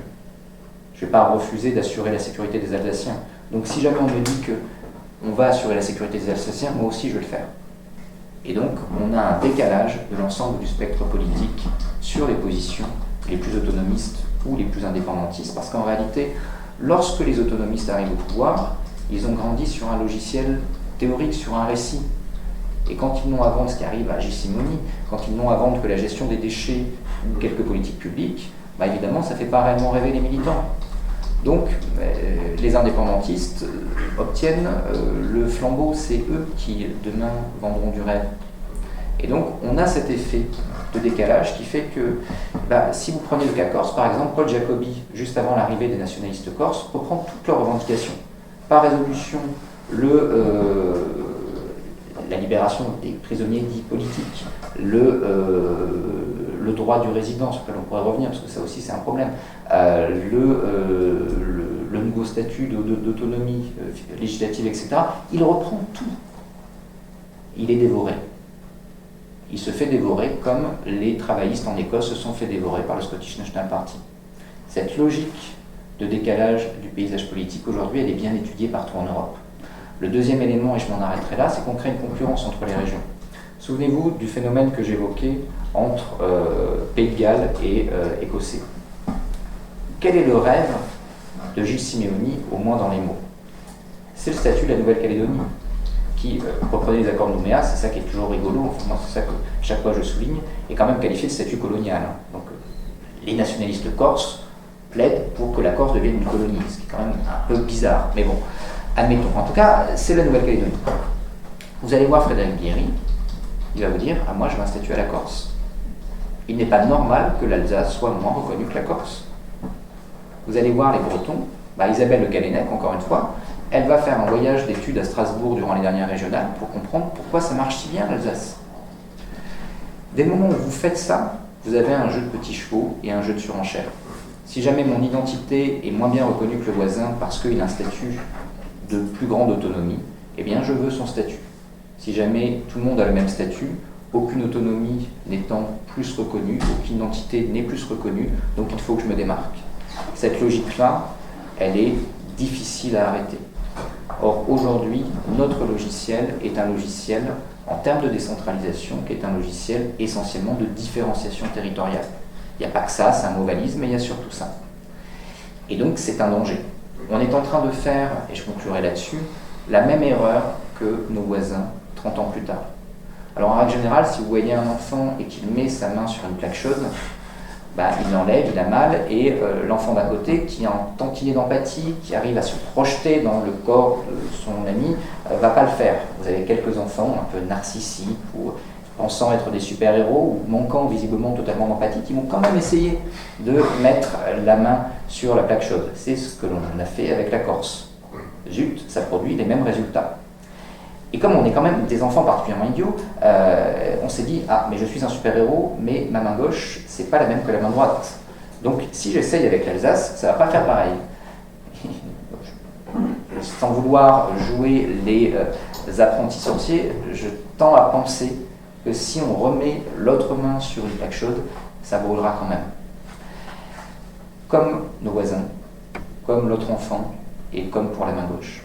Je ne vais pas refuser d'assurer la sécurité des Alsaciens. Donc si jamais on me dit qu'on va assurer la sécurité des Alsaciens, moi aussi je vais le faire. Et donc on a un décalage de l'ensemble du spectre politique sur les positions les plus autonomistes ou les plus indépendantistes, parce qu'en réalité, lorsque les autonomistes arrivent au pouvoir, ils ont grandi sur un logiciel théorique, sur un récit. Et quand ils n'ont à vendre ce qui arrive à Gilles Simoni, quand ils n'ont à vendre que la gestion des déchets ou quelques politiques publiques, évidemment, ça ne fait pas réellement rêver les militants. Donc, les indépendantistes obtiennent le flambeau, c'est eux qui, demain, vendront du rêve. Et donc, on a cet effet de décalage qui fait que, si vous prenez le cas corse, par exemple, Paul Jacobi, juste avant l'arrivée des nationalistes corses, reprend toutes leurs revendications. Par résolution, la libération des prisonniers dits politiques, le droit du résident, sur lequel on pourrait revenir, parce que ça aussi c'est un problème, le nouveau statut d'autonomie législative, etc. Il reprend tout. Il est dévoré. Il se fait dévorer comme les travaillistes en Écosse se sont fait dévorer par le Scottish National Party. Cette logique de décalage du paysage politique, aujourd'hui, elle est bien étudiée partout en Europe. Le deuxième élément, et je m'en arrêterai là, c'est qu'on crée une concurrence entre les régions. Souvenez-vous du phénomène que j'évoquais entre Pays de Galles et Écossais. Quel est le rêve de Gilles Simeoni, au moins dans les mots? C'est le statut de la Nouvelle-Calédonie, qui, reprenez les accords de Nouméa, c'est ça qui est toujours rigolo, enfin, moi c'est ça que chaque fois je souligne, est quand même qualifié de statut colonial. Donc les nationalistes corses plaident pour que la Corse devienne une colonie, ce qui est quand même un peu bizarre, mais bon, admettons. En tout cas, c'est la Nouvelle-Calédonie. Vous allez voir Frédéric Bierry, il va vous dire « moi je veux un statut à la Corse ». Il n'est pas normal que l'Alsace soit moins reconnue que la Corse. Vous allez voir les Bretons, Isabelle Le Gallennec, encore une fois, elle va faire un voyage d'études à Strasbourg durant les dernières régionales pour comprendre pourquoi ça marche si bien l'Alsace. Dès le moment où vous faites ça, vous avez un jeu de petits chevaux et un jeu de surenchère. Si jamais mon identité est moins bien reconnue que le voisin parce qu'il a un statut de plus grande autonomie, eh bien je veux son statut. Si jamais tout le monde a le même statut, aucune autonomie n'étant plus reconnue, aucune identité n'est plus reconnue, donc il faut que je me démarque. Cette logique-là, elle est difficile à arrêter. Or, aujourd'hui, notre logiciel est un logiciel, en termes de décentralisation, qui est un logiciel essentiellement de différenciation territoriale. Il n'y a pas que ça, c'est un mot valise, mais il y a surtout ça. Et donc, c'est un danger. On est en train de faire, et je conclurai là-dessus, la même erreur que nos voisins 30 ans plus tard. Alors, en règle générale, si vous voyez un enfant et qu'il met sa main sur une plaque chaude, il l'enlève, il a mal, et l'enfant d'à côté, qui est en tantinet d'empathie, qui arrive à se projeter dans le corps de son ami, va pas le faire. Vous avez quelques enfants un peu narcissiques, ou pensant être des super-héros, ou manquant visiblement totalement d'empathie, qui vont quand même essayer de mettre la main sur la plaque chaude. C'est ce que l'on a fait avec la Corse. Zut, ça produit les mêmes résultats. Et comme on est quand même des enfants particulièrement idiots, on s'est dit « Ah, mais je suis un super-héros, mais ma main gauche, c'est pas la même que la main droite. Donc si j'essaye avec l'Alsace, ça va pas faire pareil. » Sans vouloir jouer les apprentis sorciers, je tends à penser que si on remet l'autre main sur une plaque chaude, ça brûlera quand même. Comme nos voisins, comme l'autre enfant, et comme pour la main gauche.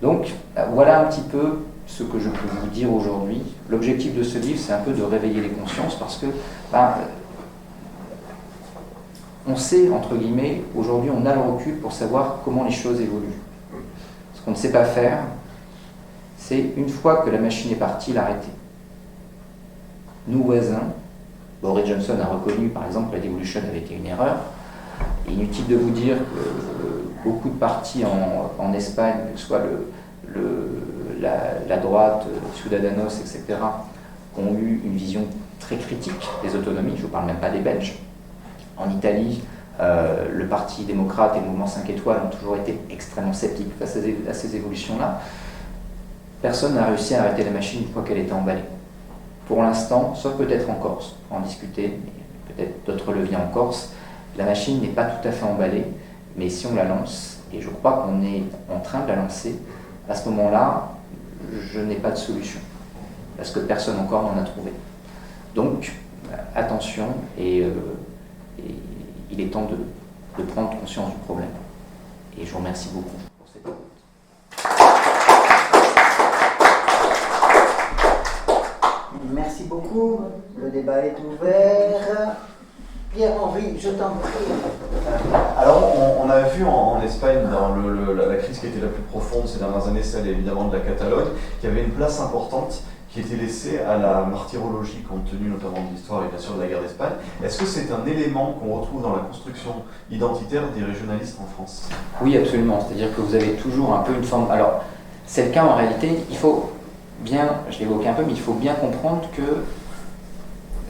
Donc voilà un petit peu ce que je peux vous dire aujourd'hui. L'objectif de ce livre, c'est un peu de réveiller les consciences, parce que on sait, entre guillemets, aujourd'hui on a le recul pour savoir comment les choses évoluent. Ce qu'on ne sait pas faire, c'est une fois que la machine est partie, l'arrêter. Nos voisins, Boris Johnson a reconnu par exemple que la devolution avait été une erreur. Inutile de vous dire que beaucoup de partis en Espagne, que ce soit la droite, Ciudadanos, etc., ont eu une vision très critique des autonomies, je ne vous parle même pas des Belges. En Italie, le Parti démocrate et le mouvement 5 étoiles ont toujours été extrêmement sceptiques face à ces évolutions-là. Personne n'a réussi à arrêter la machine une fois qu'elle était emballée. Pour l'instant, sauf peut-être en Corse, on va en discuter, peut-être d'autres leviers en Corse, la machine n'est pas tout à fait emballée, Mais si on la lance, et je crois qu'on est en train de la lancer, à ce moment-là, je n'ai pas de solution, parce que personne encore n'en a trouvé. Donc, attention, et il est temps de prendre conscience du problème. Et je vous remercie beaucoup pour cette écoute. Merci beaucoup. Le débat est ouvert. Pierre-Henri, je t'en prie. Alors, on a vu en Espagne, dans la crise qui était la plus profonde ces dernières années, celle évidemment de la Catalogne, qu'il y avait une place importante qui était laissée à la martyrologie, compte tenu notamment de l'histoire et bien sûr de la guerre d'Espagne. Est-ce que c'est un élément qu'on retrouve dans la construction identitaire des régionalistes en France? Oui, absolument. C'est-à-dire que vous avez toujours un peu une forme... Alors, c'est le cas en réalité, il faut bien, je l'évoquais un peu, mais il faut bien comprendre que,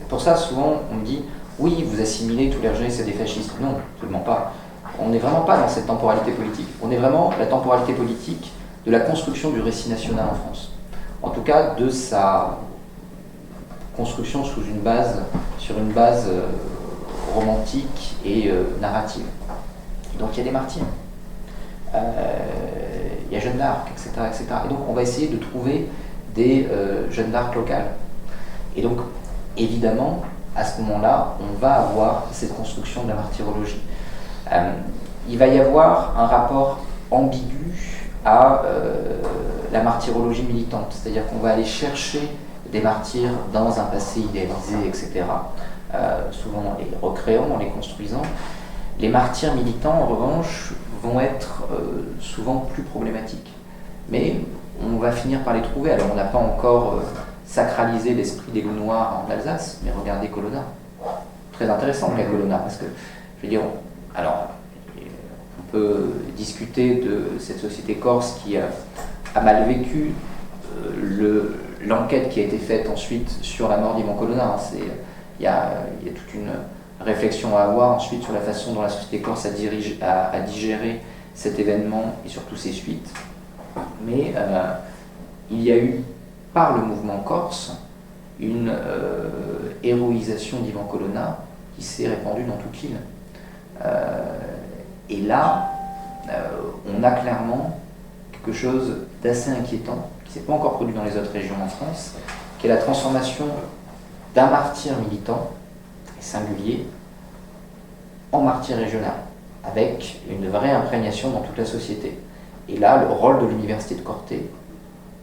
pour ça, souvent, on me dit, oui, vous assimilez tous les régionalistes à des fascistes. Non, absolument pas. On n'est vraiment pas dans cette temporalité politique. On est vraiment la temporalité politique de la construction du récit national en France. En tout cas, de sa construction sur une base romantique et narrative. Donc il y a des martyrs, il y a Jeanne d'Arc, etc., etc. Et donc on va essayer de trouver des Jeanne d'Arc locales. Et donc, évidemment, à ce moment-là, on va avoir cette construction de la martyrologie. Il va y avoir un rapport ambigu à la martyrologie militante, c'est-à-dire qu'on va aller chercher des martyrs dans un passé idéalisé, etc., souvent en les recréant, en les construisant. Les martyrs militants, en revanche, vont être souvent plus problématiques. Mais on va finir par les trouver. Alors on n'a pas encore sacralisé l'esprit des loups noirs en Alsace, mais regardez Colonna. Très intéressant le cas Colonna, parce que, je veux dire, alors, on peut discuter de cette société corse qui a mal vécu l'enquête qui a été faite ensuite sur la mort d'Ivan Colonna. Il y a toute une réflexion à avoir ensuite sur la façon dont la société corse a digéré cet événement et surtout ses suites. Mais il y a eu, par le mouvement corse, une héroïsation d'Ivan Colonna qui s'est répandue dans toute l'île. Et là, on a clairement quelque chose d'assez inquiétant, qui ne s'est pas encore produit dans les autres régions en France, qui est la transformation d'un martyr militant et singulier en martyr régional, avec une vraie imprégnation dans toute la société. Et là, le rôle de l'université de Corté,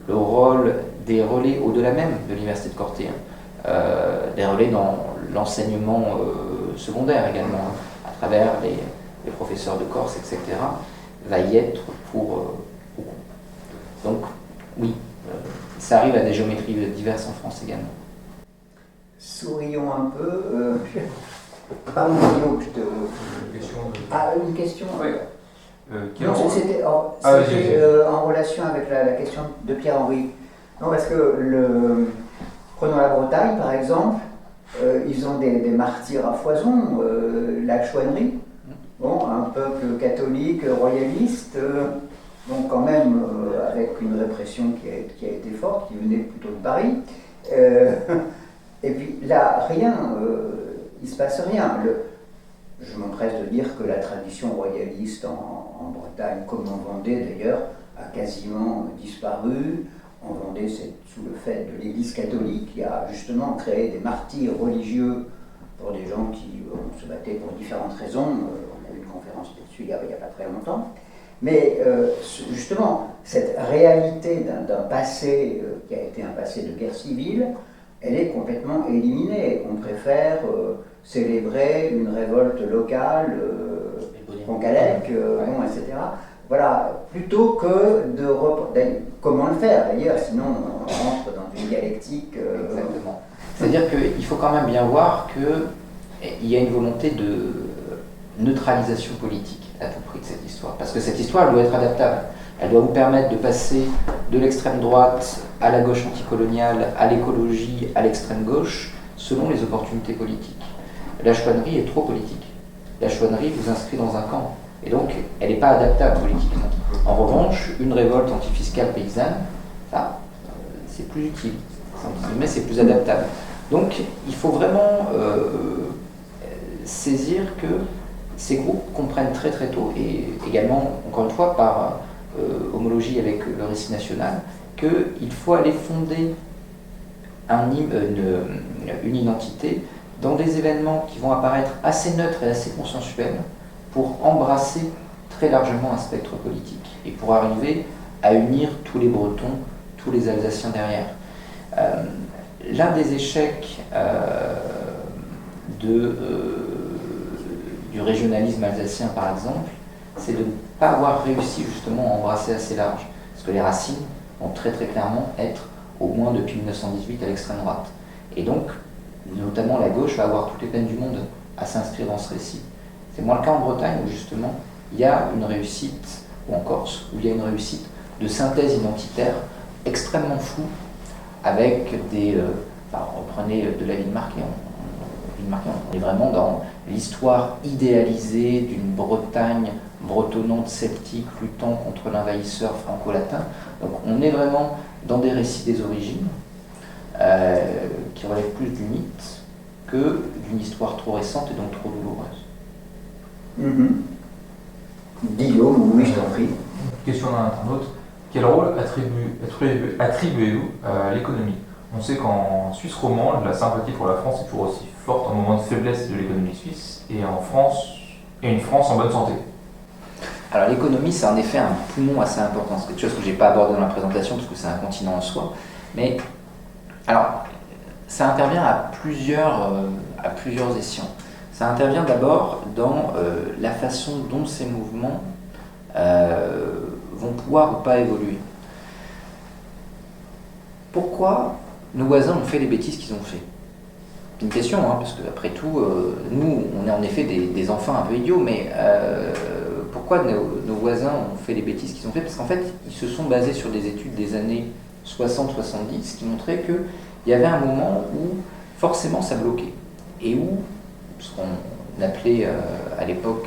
le rôle des relais au-delà même de l'université de Corté, des relais dans l'enseignement secondaire également, à travers les professeurs de Corse, etc., va y être pour beaucoup. Donc, oui, ça arrive à des géométries diverses en France également. Sourions un peu. Pardon, Guillaume, je te... Ah, une question. Oui. Non, c'était en relation avec la question de Pierre-Henri. Non, parce que prenons la Bretagne, par exemple, ils ont des martyrs à foison, la chouannerie, bon, un peuple catholique, royaliste, donc quand même avec une répression qui a été forte, qui venait plutôt de Paris. Et puis là, rien, il ne se passe rien. Je m'empresse de dire que la tradition royaliste en Bretagne, comme en Vendée d'ailleurs, a quasiment disparu. En Vendée, c'est sous le fait de l'Église catholique qui a justement créé des martyrs religieux pour des gens qui se battaient pour différentes raisons. On a eu une conférence là-dessus il n'y a pas très longtemps. Mais justement, cette réalité d'un passé qui a été un passé de guerre civile, elle est complètement éliminée. On préfère célébrer une révolte locale, Pontcallec, etc. Voilà, plutôt que comment le faire d'ailleurs, sinon on rentre dans une dialectique. Exactement. C'est-à-dire qu'il faut quand même bien voir qu'il y a une volonté de neutralisation politique à tout prix de cette histoire. Parce que cette histoire, elle doit être adaptable. Elle doit vous permettre de passer de l'extrême droite à la gauche anticoloniale, à l'écologie, à l'extrême gauche, selon les opportunités politiques. La chouannerie est trop politique. La chouannerie vous inscrit dans un camp. Et donc, elle n'est pas adaptable politiquement. En revanche, une révolte antifiscale paysanne, ça, c'est plus utile. Mais c'est plus adaptable. Donc, il faut vraiment saisir que ces groupes comprennent très très tôt, et également, encore une fois, par homologie avec le récit national, qu'il faut aller fonder une identité dans des événements qui vont apparaître assez neutres et assez consensuels pour embrasser très largement un spectre politique et pour arriver à unir tous les Bretons, tous les Alsaciens derrière. L'un des échecs du régionalisme alsacien, par exemple, c'est de ne pas avoir réussi justement à embrasser assez large, parce que les racines vont très très clairement être au moins depuis 1918 à l'extrême droite. Et donc, notamment la gauche va avoir toutes les peines du monde à s'inscrire dans ce récit. C'est moins le cas en Bretagne où justement il y a une réussite, ou en Corse, où il y a une réussite de synthèse identitaire extrêmement floue, avec des... reprenez de la ville marquée, on est vraiment dans l'histoire idéalisée d'une Bretagne bretonnante celtique luttant contre l'envahisseur franco-latin. Donc on est vraiment dans des récits des origines qui relèvent plus du mythe que d'une histoire trop récente et donc trop douloureuse. Guillaume, oui, je t'en prie. Question d'un internaute. Quel rôle attribuez-vous à l'économie? On sait qu'en Suisse romande, la sympathie pour la France est toujours aussi forte en moment de faiblesse de l'économie suisse et en France, et une France en bonne santé. Alors l'économie, c'est en effet un poumon assez important. C'est quelque chose que je n'ai pas abordé dans la présentation parce que c'est un continent en soi. Mais alors, ça intervient à plusieurs échelons. Ça intervient d'abord dans la façon dont ces mouvements vont pouvoir ou pas évoluer. Pourquoi nos voisins ont fait les bêtises qu'ils ont fait? C'est une question, hein, parce qu'après tout, nous, on est en effet des enfants un peu idiots, mais pourquoi nos voisins ont fait les bêtises qu'ils ont fait? Parce qu'en fait, ils se sont basés sur des études des années 60-70 qui montraient qu'il y avait un moment où forcément ça bloquait, et où ce qu'on appelait à l'époque,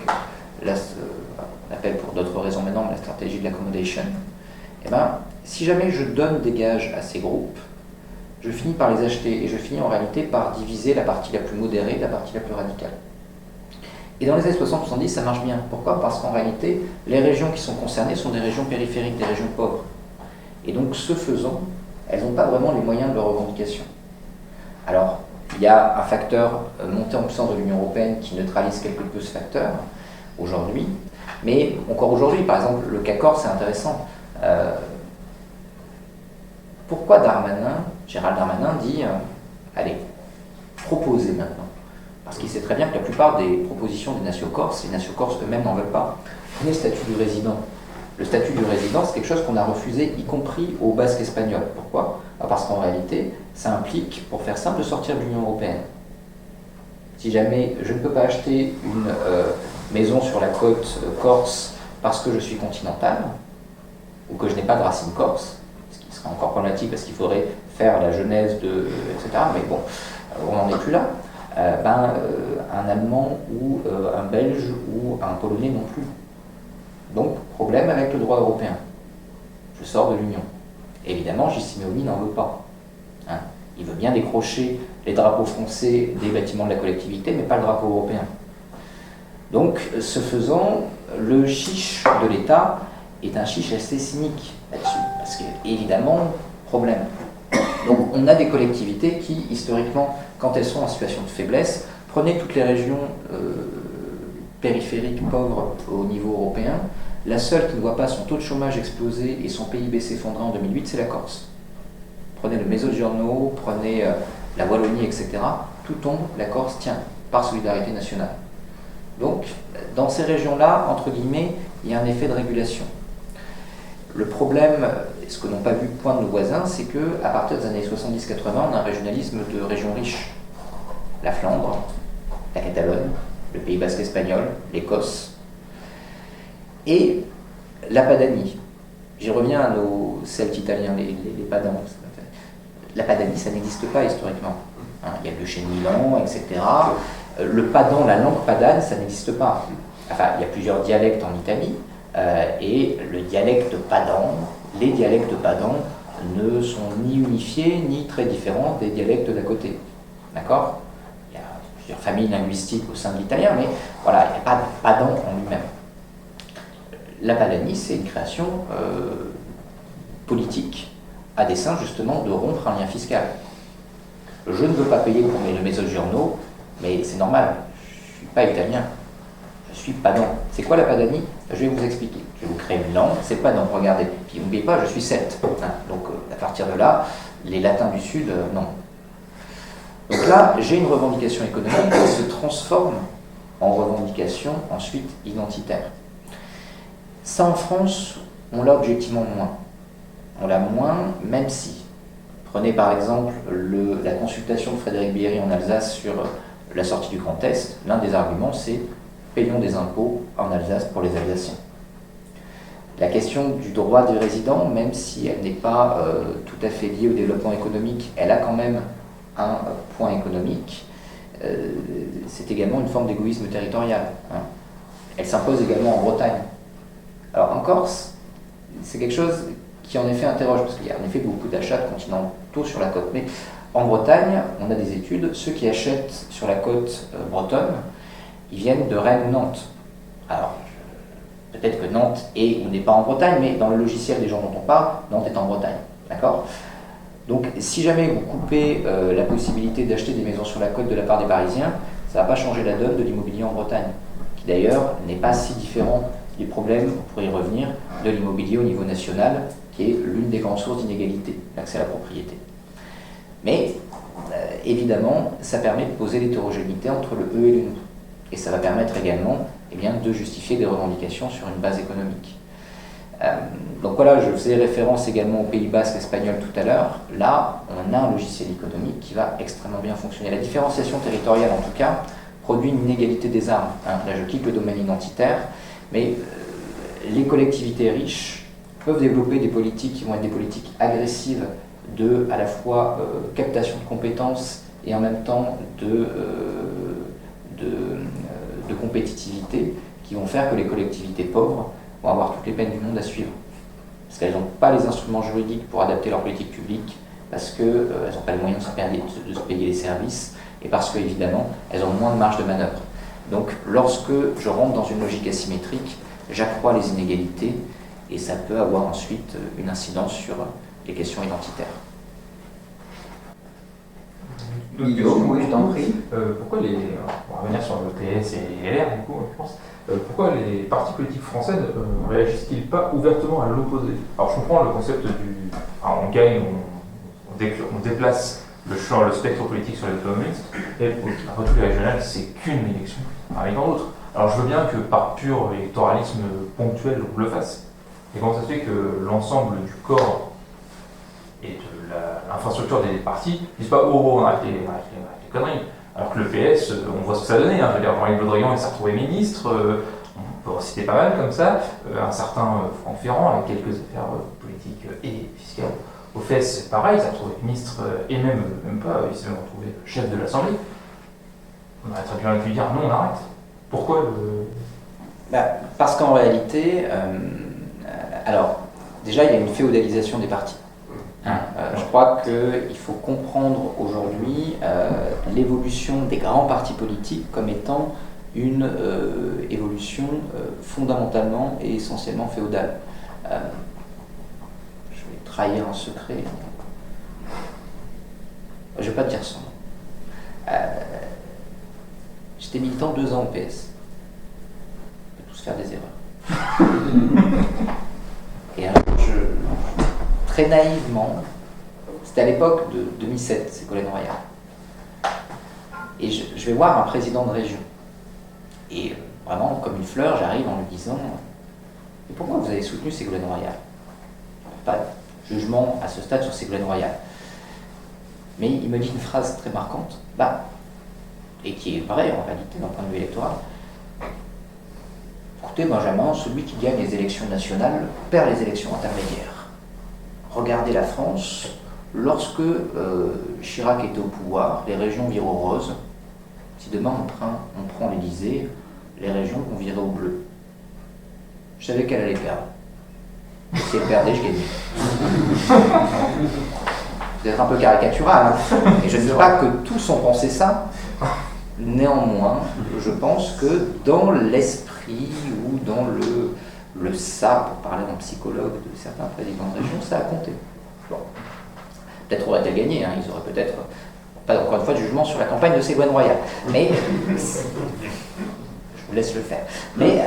on appelle pour d'autres raisons maintenant, la stratégie de l'accommodation, eh ben, si jamais je donne des gages à ces groupes, je finis par les acheter et je finis en réalité par diviser la partie la plus modérée de la partie la plus radicale. Et dans les années 60-70, ça marche bien. Pourquoi? Parce qu'en réalité, les régions qui sont concernées sont des régions périphériques, des régions pauvres. Et donc, ce faisant, elles n'ont pas vraiment les moyens de leur revendication. Alors, il y a un facteur montée en puissance de l'Union européenne qui neutralise quelque peu ce facteur aujourd'hui. Mais encore aujourd'hui, par exemple, le cas Corse, c'est intéressant. Pourquoi Gérald Darmanin dit allez, proposez maintenant? Parce qu'il sait très bien que la plupart des propositions des nations corses, les nations corses eux-mêmes n'en veulent pas. Prenez le statut du résident. Le statut du résident, c'est quelque chose qu'on a refusé, y compris aux Basques espagnols. Pourquoi? Parce qu'en réalité, ça implique, pour faire simple, de sortir de l'Union européenne. Si jamais je ne peux pas acheter une maison sur la côte corse parce que je suis continental, ou que je n'ai pas de racines corse, ce qui serait encore problématique parce qu'il faudrait faire la genèse etc. Mais bon, on n'en est plus là. Un Allemand ou un Belge ou un Polonais non plus. Donc, problème avec le droit européen. Je sors de l'Union. Évidemment, Gilles Simeoni n'en veut pas. Hein. Il veut bien décrocher les drapeaux français des bâtiments de la collectivité, mais pas le drapeau européen. Donc, ce faisant, le chiche de l'État est un chiche assez cynique là-dessus. Parce que, évidemment, problème. Donc, on a des collectivités qui, historiquement, quand elles sont en situation de faiblesse, prenez toutes les régions périphériques pauvres au niveau européen, la seule qui ne voit pas son taux de chômage exploser et son PIB s'effondrer en 2008, c'est la Corse. Prenez le Mezzogiorno, prenez la Wallonie, etc. Tout tombe, la Corse tient, par solidarité nationale. Donc, dans ces régions-là, entre guillemets, il y a un effet de régulation. Le problème, ce que n'ont pas vu point de nos voisins, c'est qu'à partir des années 70-80, on a un régionalisme de régions riches. La Flandre, la Catalogne, le Pays basque espagnol, l'Écosse, et la Padanie. J'y reviens à nos Celtes italiens, les Padans. La Padanie, ça n'existe pas historiquement. Hein, il y a le chez Milan, etc. Le Padan, la langue padane, ça n'existe pas. Enfin, il y a plusieurs dialectes en Italie, et le dialecte padan, les dialectes padans ne sont ni unifiés, ni très différents des dialectes d'à côté. D'accord? Il y a plusieurs familles linguistiques au sein de l'italien, mais voilà, il n'y a pas de Padan en lui-même. La Padanie, c'est une création politique à dessein justement de rompre un lien fiscal. Je ne veux pas payer pour mes Mezzogiorno, mais c'est normal, je ne suis pas italien, je suis Padan. C'est quoi la Padanie? Je vais vous expliquer. Je vais vous créer une langue, c'est Padan, regardez. Puis n'oubliez pas, je suis celte. Hein. Donc à partir de là, les latins du Sud, non. Donc là, j'ai une revendication économique qui se transforme en revendication ensuite identitaire. Ça en France, on l'a objectivement moins. On l'a moins, même si. Prenez par exemple la consultation de Frédéric Bierry en Alsace sur la sortie du Grand Est. L'un des arguments, c'est payons des impôts en Alsace pour les Alsaciens. La question du droit des résidents, même si elle n'est pas tout à fait liée au développement économique, elle a quand même un point économique. C'est également une forme d'égoïsme territorial. Hein. Elle s'impose également en Bretagne. Alors en Corse, c'est quelque chose qui en effet interroge, parce qu'il y a en effet beaucoup d'achats continentaux sur la côte. Mais en Bretagne, on a des études, ceux qui achètent sur la côte bretonne, ils viennent de Rennes ou Nantes. Alors, peut-être que Nantes est ou n'est pas en Bretagne, mais dans le logiciel des gens dont on parle, Nantes est en Bretagne. D'accord ? Donc, si jamais vous coupez la possibilité d'acheter des maisons sur la côte de la part des Parisiens, ça ne va pas changer la donne de l'immobilier en Bretagne, qui d'ailleurs n'est pas si différent des problèmes, on pourrait y revenir, de l'immobilier au niveau national, qui est l'une des grandes sources d'inégalité, l'accès à la propriété. Mais, évidemment, ça permet de poser l'hétérogénéité entre le eux et le nous. Et ça va permettre également de justifier des revendications sur une base économique. Donc voilà, je faisais référence également au Pays Basque espagnol tout à l'heure. Là, on a un logiciel économique qui va extrêmement bien fonctionner. La différenciation territoriale, en tout cas, produit une inégalité des armes. Hein. Là, je quitte le domaine identitaire, mais les collectivités riches peuvent développer des politiques qui vont être des politiques agressives de, à la fois, captation de compétences et en même temps de compétitivité, qui vont faire que les collectivités pauvres vont avoir toutes les peines du monde à suivre. Parce qu'elles n'ont pas les instruments juridiques pour adapter leur politique publique, parce qu'elles n'ont pas les moyens de se payer les services, et parce qu'évidemment, elles ont moins de marge de manœuvre. Donc, lorsque je rentre dans une logique asymétrique, j'accrois les inégalités, et ça peut avoir ensuite une incidence sur les questions identitaires. Guillaume, oui, je t'en prie. Pourquoi on va revenir sur le PS et LR, du coup, je pense. Pourquoi les partis politiques français ne réagissent-ils pas ouvertement à l'opposé? Alors je comprends le concept on gagne, on déplace le spectre politique sur les communistes, et après tout les régionales, c'est qu'une élection parmi tant d'autres. Alors je veux bien que par pur électoralisme ponctuel on le fasse, et comment ça se fait que l'ensemble du corps et de l'infrastructure des partis disent pas on arrête les conneries. Alors que le PS, on voit ce que ça a donné. Hein. Je veux dire, Jean-Yves Le Drian, il s'est retrouvé ministre, on peut en citer pas mal comme ça. Un certain Franck Ferrand, avec quelques affaires politiques et fiscales aux fesses, pareil, il s'est retrouvé ministre et même pas, il s'est même retrouvé chef de l'Assemblée. On aurait très bien pu dire non, on arrête. Pourquoi Parce qu'en réalité, alors, déjà, il y a une féodalisation des partis. Je crois qu'il faut comprendre aujourd'hui l'évolution des grands partis politiques comme étant une évolution fondamentalement et essentiellement féodale. Je vais trahir un secret. Je ne vais pas te dire son nom. J'étais militant 2 ans au PS. On peut tous faire des erreurs. Et alors, très naïvement, c'était à l'époque de 2007, Ségolène Royal. Et je vais voir un président de région. Et vraiment, comme une fleur, j'arrive en lui disant « Mais pourquoi vous avez soutenu Ségolène Royal ?» Pas de jugement à ce stade sur Ségolène Royal. Mais il me dit une phrase très marquante, et qui est vraie en réalité d'un point de vue électoral. Écoutez, Benjamin, celui qui gagne les élections nationales perd les élections intermédiaires. Regardez la France, lorsque Chirac était au pouvoir, les régions viraient au rose. Si demain on prend l'Élysée, les régions vont virer au bleu. Je savais qu'elle allait perdre. Si elle perdait, je gagnais. Vous êtes un peu caricatural, hein, et je ne dis pas que tous ont pensé ça, Néanmoins, je pense que dans l'esprit ou dans le ça, pour parler d'un psychologue de certains présidents de région, ça a compté. Bon. Peut-être aurait-elle gagné, hein, ils auraient peut-être, pas encore une fois de jugement sur la campagne de Ségolène Royal, mais je vous laisse le faire. Mais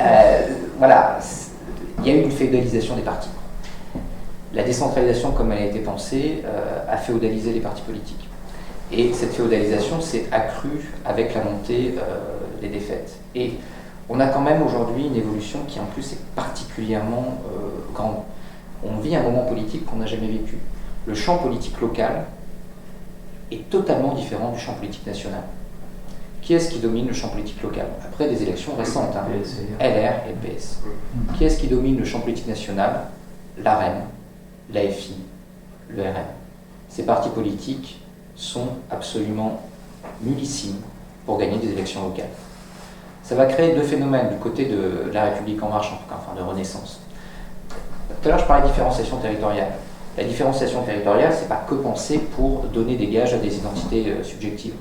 voilà, il y a eu une féodalisation des partis. La décentralisation, comme elle a été pensée, a féodalisé les partis politiques. Et cette féodalisation s'est accrue avec la montée des défaites. Et on a quand même aujourd'hui une évolution qui en plus est particulièrement grande. On vit un moment politique qu'on n'a jamais vécu. Le champ politique local est totalement différent du champ politique national. Qui est-ce qui domine le champ politique local? Après des élections récentes, hein, LR et le PS. Qui est-ce qui domine le champ politique national? L'AREN, l'AFI, le RN. Ces partis politiques sont absolument nullissimes pour gagner des élections locales. Ça va créer deux phénomènes du côté de la République en marche, en tout cas, enfin de Renaissance. Tout à l'heure, je parlais de différenciation territoriale. La différenciation territoriale, c'est pas que penser pour donner des gages à des identités subjectives.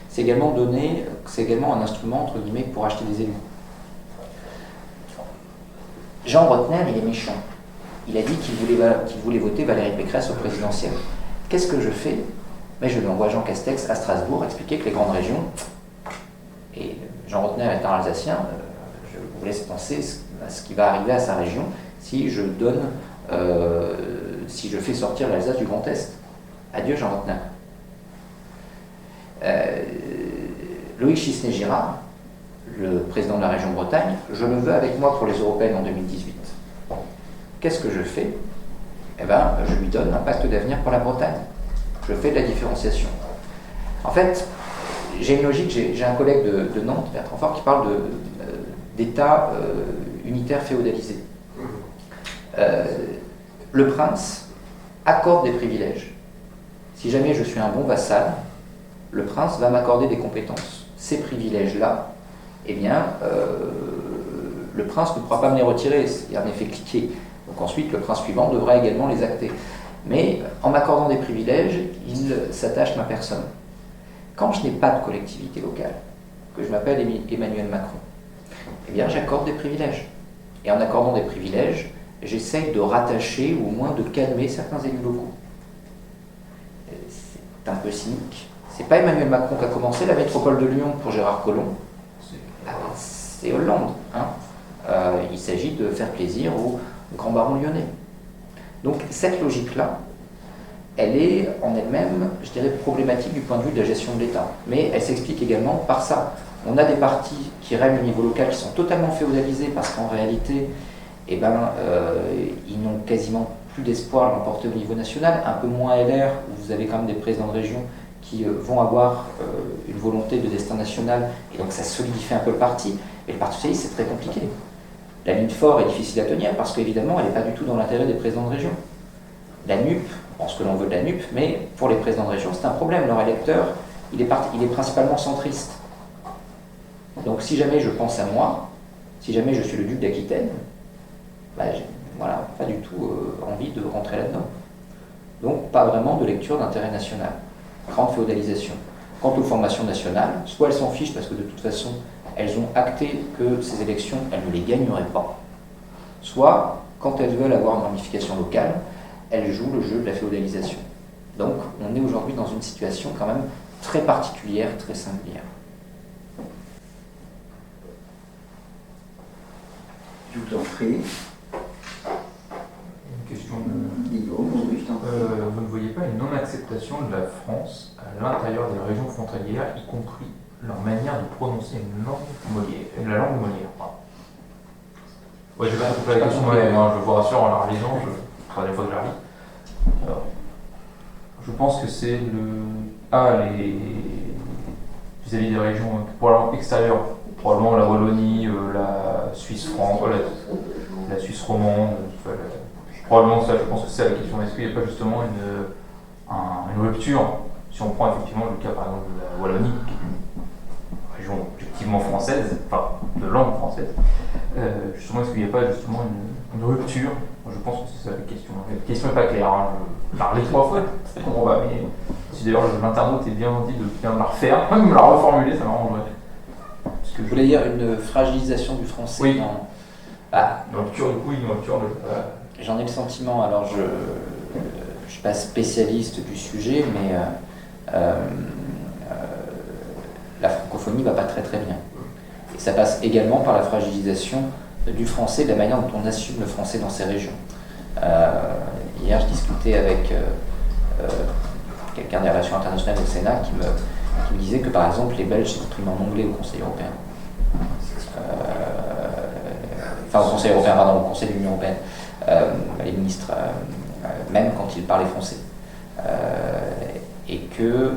C'est également un instrument, entre guillemets, pour acheter des élus. Jean Rotner, il est méchant. Il a dit qu'il voulait voter Valérie Pécresse au présidentiel. Qu'est-ce que je fais? Mais je lui envoie Jean Castex à Strasbourg expliquer que les grandes régions, et Jean Rotner étant alsacien, je vous laisse penser à ce qui va arriver à sa région si je fais sortir l'Alsace du Grand Est. Adieu Jean Rotner. Loïc Chisnet-Girard, le président de la région Bretagne, je le veux avec moi pour les européennes en 2018. Qu'est-ce que je fais? Eh bien, je lui donne un pacte d'avenir pour la Bretagne. Je fais de la différenciation. En fait, j'ai une logique, j'ai un collègue de Nantes, Bertrand Fort, qui parle d'État unitaire féodalisé. Le prince accorde des privilèges. Si jamais je suis un bon vassal, le prince va m'accorder des compétences. Ces privilèges-là, eh bien, le prince ne pourra pas me les retirer. Il y a un effet cliquet. Donc ensuite, le prince suivant devra également les acter. Mais en m'accordant des privilèges, il s'attache ma personne. Quand je n'ai pas de collectivité locale, que je m'appelle Emmanuel Macron, eh bien, j'accorde des privilèges. Et en accordant des privilèges, j'essaye de rattacher ou au moins de calmer certains élus locaux. C'est un peu cynique. C'est pas Emmanuel Macron qui a commencé la métropole de Lyon pour Gérard Collomb. C'est Hollande. Hein. Il s'agit de faire plaisir aux grands barons lyonnais. Donc cette logique-là, elle est en elle-même, je dirais, problématique du point de vue de la gestion de l'État. Mais elle s'explique également par ça. On a des partis qui règnent au niveau local, qui sont totalement féodalisés parce qu'en réalité, eh ben, ils n'ont quasiment plus d'espoir de l'emporter au niveau national, un peu moins LR, où vous avez quand même des présidents de région qui vont avoir une volonté de destin national, et donc ça solidifie un peu le parti. Et le Parti socialiste, c'est très compliqué. La ligne fort est difficile à tenir parce qu'évidemment, elle n'est pas du tout dans l'intérêt des présidents de région. La NUP, on pense que l'on veut de la NUP, mais pour les présidents de région, c'est un problème. Leur électeur, il est principalement centriste. Donc si jamais je pense à moi, si jamais je suis le duc d'Aquitaine, bah, voilà, pas du tout envie de rentrer là-dedans. Donc pas vraiment de lecture d'intérêt national. Grande féodalisation. Quant aux formations nationales, soit elles s'en fichent parce que de toute façon, elles ont acté que ces élections, elles ne les gagneraient pas. Soit, quand elles veulent avoir une ramification locale, elles jouent le jeu de la féodalisation. Donc, on est aujourd'hui dans une situation quand même très particulière, très singulière. Je vous en prie. Une question. Guillaume, oui, je t'en prie. Vous ne voyez pas une non-acceptation de la France à l'intérieur des régions frontalières, y compris leur manière de prononcer la langue Molière. Ouais, je vais pas couper la question moi-même, hein, je vous rassure en la relisant, c'est la première fois que je la lis. Alors, je pense que c'est vis-à-vis des régions probablement extérieures, probablement la Wallonie, la Suisse la Suisse romande, probablement ça, je pense que c'est la question. Est-ce qu'il n'y a pas justement une rupture, si on prend effectivement le cas par exemple de la Wallonie, qui est une région objectivement française, enfin de langue française, justement est-ce qu'il n'y a pas justement une rupture? Je pense que c'est ça la question. La question n'est pas claire, hein. Je parlais 3 fois, c'est comprends pas, mais si d'ailleurs l'internaute est bien dit de bien me la refaire, même me la reformuler, ça m'arrangerait. puisque Vous voulez dire une fragilisation du français Oui. dans... Ah, une rupture du coup, une rupture de... j'en ai le sentiment, alors je ne suis pas spécialiste du sujet, mais la francophonie ne va pas très très bien. Et ça passe également par la fragilisation du français, de la manière dont on assume le français dans ces régions. Hier, je discutais avec quelqu'un des relations internationales au Sénat qui me disait que, par exemple, les Belges s'expriment en anglais au Conseil européen. Enfin, au Conseil européen, pardon, au Conseil de l'Union européenne. Les ministres, même quand ils parlaient français. Et que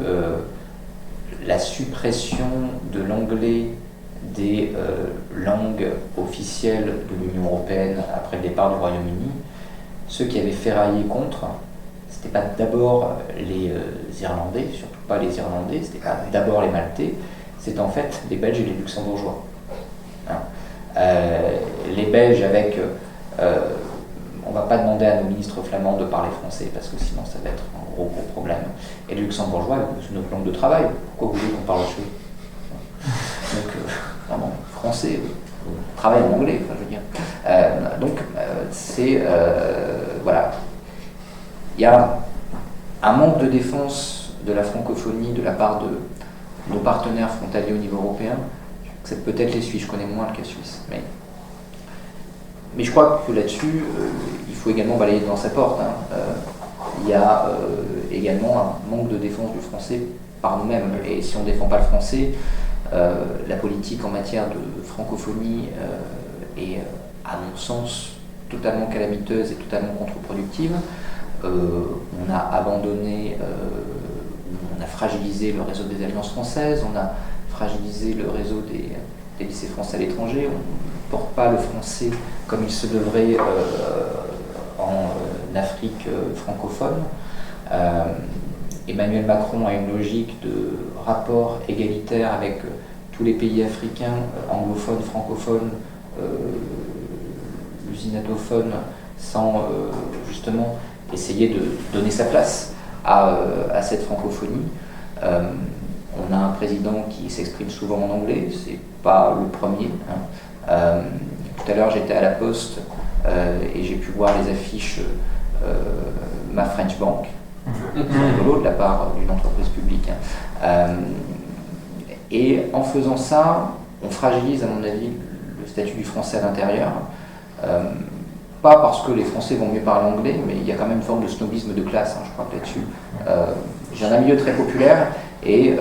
la suppression de l'anglais des langues officielles de l'Union européenne après le départ du Royaume-Uni, ceux qui avaient ferraillé contre, c'était pas d'abord les Irlandais, surtout pas les Irlandais, c'était pas d'abord les Maltais, c'est en fait les Belges et les Luxembourgeois. Hein. Les Belges avec... on ne va pas demander à nos ministres flamands de parler français parce que sinon ça va être un gros problème. Et les Luxembourgeois, c'est notre langue de travail. Pourquoi vous voulez qu'on parle autre chose? Donc, vraiment, français, travail en anglais, enfin, je veux dire. Donc, c'est... voilà. Il y a un manque de défense de la francophonie de la part de nos partenaires frontaliers au niveau européen. C'est peut-être les Suisses, je connais moins le cas suisse. Mais je crois que là-dessus, il faut également balayer devant sa porte. Hein. Il y a également un manque de défense du français par nous-mêmes. Et si on ne défend pas le français, la politique en matière de francophonie est, à mon sens, totalement calamiteuse et totalement contre-productive. On a abandonné, on a fragilisé le réseau des alliances françaises, on a fragilisé le réseau des lycées français à l'étranger, on ne porte pas le français comme il se devrait en Afrique francophone. Emmanuel Macron a une logique de rapport égalitaire avec tous les pays africains, anglophones, francophones, lusinatophones, sans justement essayer de donner sa place à cette francophonie. On a un président qui s'exprime souvent en anglais, c'est pas le premier. Hein. Tout à l'heure, j'étais à la Poste et j'ai pu voir les affiches Ma French Bank, c'est rigolo de la part d'une entreprise publique. Hein. Et en faisant ça, on fragilise, à mon avis, le statut du français à l'intérieur. Pas parce que les Français vont mieux parler anglais, mais il y a quand même une forme de snobisme de classe, hein, je crois que là-dessus. J'ai un milieu très populaire, et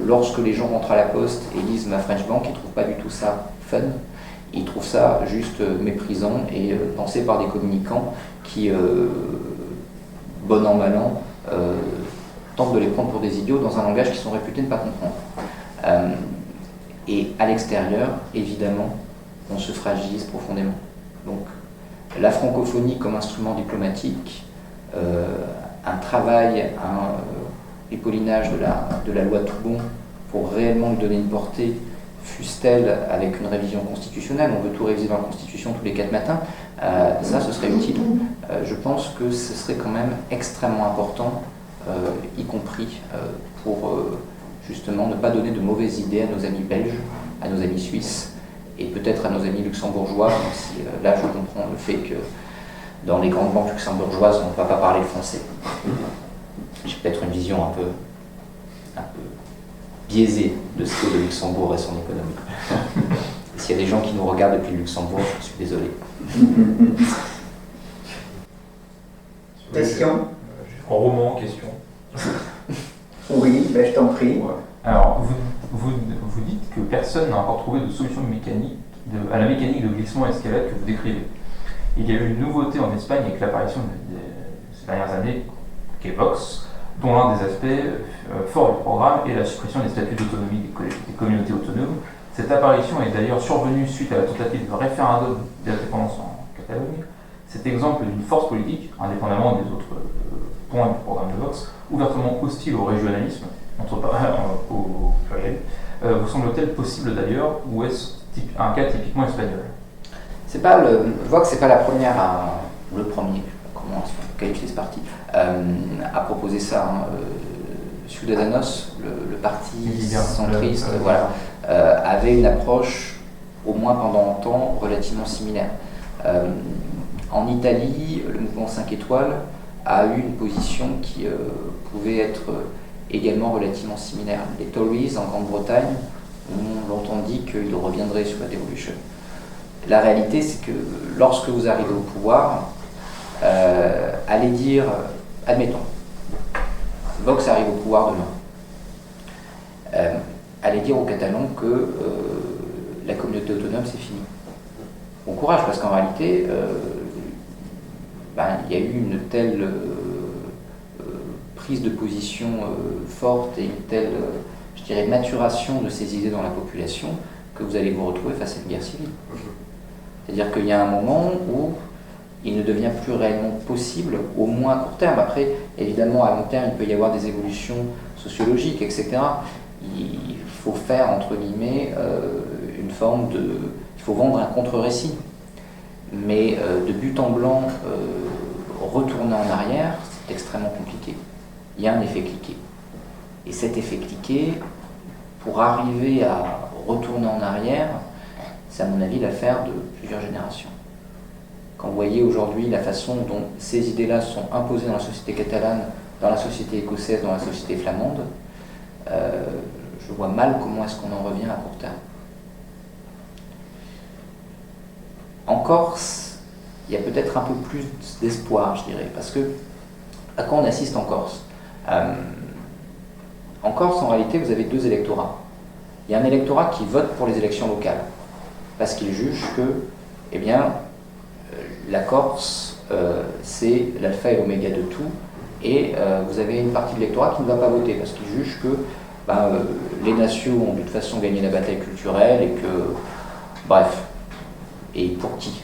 lorsque les gens rentrent à la Poste et lisent Ma French Bank, ils ne trouvent pas du tout ça fun. Ils trouvent ça juste méprisant et pensé par des communicants qui, bon an, mal an, tentent de les prendre pour des idiots dans un langage qu'ils sont réputés ne pas comprendre. Et à l'extérieur, évidemment, on se fragilise profondément. Donc, la francophonie comme instrument diplomatique, un travail, un épaulinage de la loi Toubon pour réellement lui donner une portée, fût-elle avec une révision constitutionnelle, on veut tout réviser dans la Constitution tous les 4 matins, ça ce serait utile. Je pense que ce serait quand même extrêmement important, y compris pour justement ne pas donner de mauvaises idées à nos amis belges, à nos amis suisses, et peut-être à nos amis luxembourgeois, même si là je comprends le fait que dans les grandes banques luxembourgeoises on ne va pas parler le français. J'ai peut-être une vision un peu biaisée de ce que le Luxembourg et son économie. S'il y a des gens qui nous regardent depuis le Luxembourg, je suis désolé. Question? En roman, question. Oui, ben je t'en prie. Ouais. Alors, vous dites que personne n'a encore trouvé de solution mécanique à la mécanique de glissement et escalade que vous décrivez. Il y a eu une nouveauté en Espagne avec l'apparition ces dernières années, qu'est Vox, dont l'un des aspects forts du programme est la suppression des statuts d'autonomie des communautés autonomes. Cette apparition est d'ailleurs survenue suite à la tentative de référendum d'indépendance en Catalogne. Cet exemple d'une force politique, indépendamment des autres points du programme de Vox, ouvertement hostile au régionalisme, au pluriel, vous semble-t-elle possible d'ailleurs, ou est-ce un cas typiquement espagnol? Vox, c'est pas la première le premier, comment on qualifie ce parti, à proposer ça. Hein, Ciudadanos, le parti Libyen, centriste, voilà, avait une approche, au moins pendant un temps, relativement similaire. En Italie, le mouvement 5 étoiles a eu une position qui pouvait être également relativement similaire. Les Tories en Grande-Bretagne ont longtemps dit qu'ils reviendraient sur la devolution. La réalité, c'est que lorsque vous arrivez au pouvoir, allez dire, admettons, Vox arrive au pouvoir demain, allez dire aux Catalans que la communauté autonome c'est fini. Bon courage, parce qu'en réalité, il y a eu une telle prise de position forte et une telle, je dirais, maturation de ces idées dans la population que vous allez vous retrouver face à une guerre civile. C'est-à-dire qu'il y a un moment où il ne devient plus réellement possible, au moins à court terme. Après, évidemment, à long terme, il peut y avoir des évolutions sociologiques, etc. Il faut faire, entre guillemets, une forme de... Il faut vendre un contre-récit. Mais de but en blanc, retourner en arrière, c'est extrêmement compliqué. Il y a un effet cliquet. Et cet effet cliquet, pour arriver à retourner en arrière, c'est à mon avis l'affaire de plusieurs générations. Quand vous voyez aujourd'hui la façon dont ces idées-là sont imposées dans la société catalane, dans la société écossaise, dans la société flamande, je vois mal comment est-ce qu'on en revient à court terme. En Corse, il y a peut-être un peu plus d'espoir, je dirais, parce que à quoi on assiste en Corse? En Corse, en réalité, vous avez deux électorats. Il y a un électorat qui vote pour les élections locales, parce qu'il juge que, eh bien, la Corse, c'est l'alpha et l'oméga de tout, et vous avez une partie de l'électorat qui ne va pas voter, parce qu'il juge que les nations ont de toute façon gagné la bataille culturelle, et que, bref, et pour qui?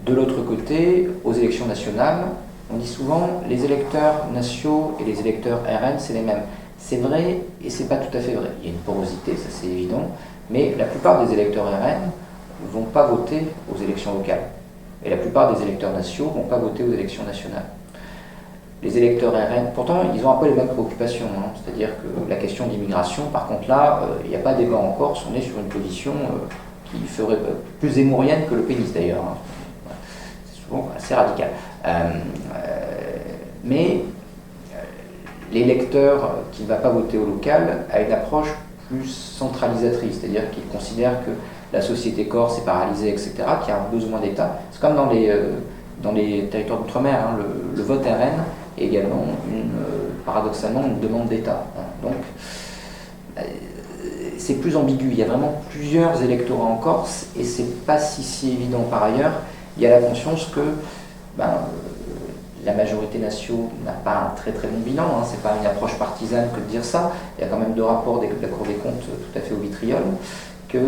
De l'autre côté, aux élections nationales, on dit souvent les électeurs nationaux et les électeurs RN, c'est les mêmes. C'est vrai et c'est pas tout à fait vrai. Il y a une porosité, ça c'est évident, mais la plupart des électeurs RN ne vont pas voter aux élections locales. Et la plupart des électeurs nationaux ne vont pas voter aux élections nationales. Les électeurs RN, pourtant, ils ont un peu les mêmes préoccupations, hein. C'est-à-dire que la question d'immigration, par contre là, il n'y a pas débat en Corse, on est sur une position qui ferait plus zémourienne que le pénis d'ailleurs. Hein. C'est souvent assez radical. Mais l'électeur qui ne va pas voter au local a une approche plus centralisatrice, c'est-à-dire qu'il considère que la société corse est paralysée, etc., qu'il y a un besoin d'État. C'est comme dans les territoires d'outre-mer, hein, le vote RN est également, paradoxalement, une demande d'État. Hein. Donc, c'est plus ambigu. Il y a vraiment plusieurs électorats en Corse, et c'est pas si évident par ailleurs. Il y a la conscience que la majorité nationale n'a pas un très très bon bilan, hein. C'est pas une approche partisane que de dire ça. Il y a quand même deux rapports de la Cour des comptes tout à fait au vitriol, que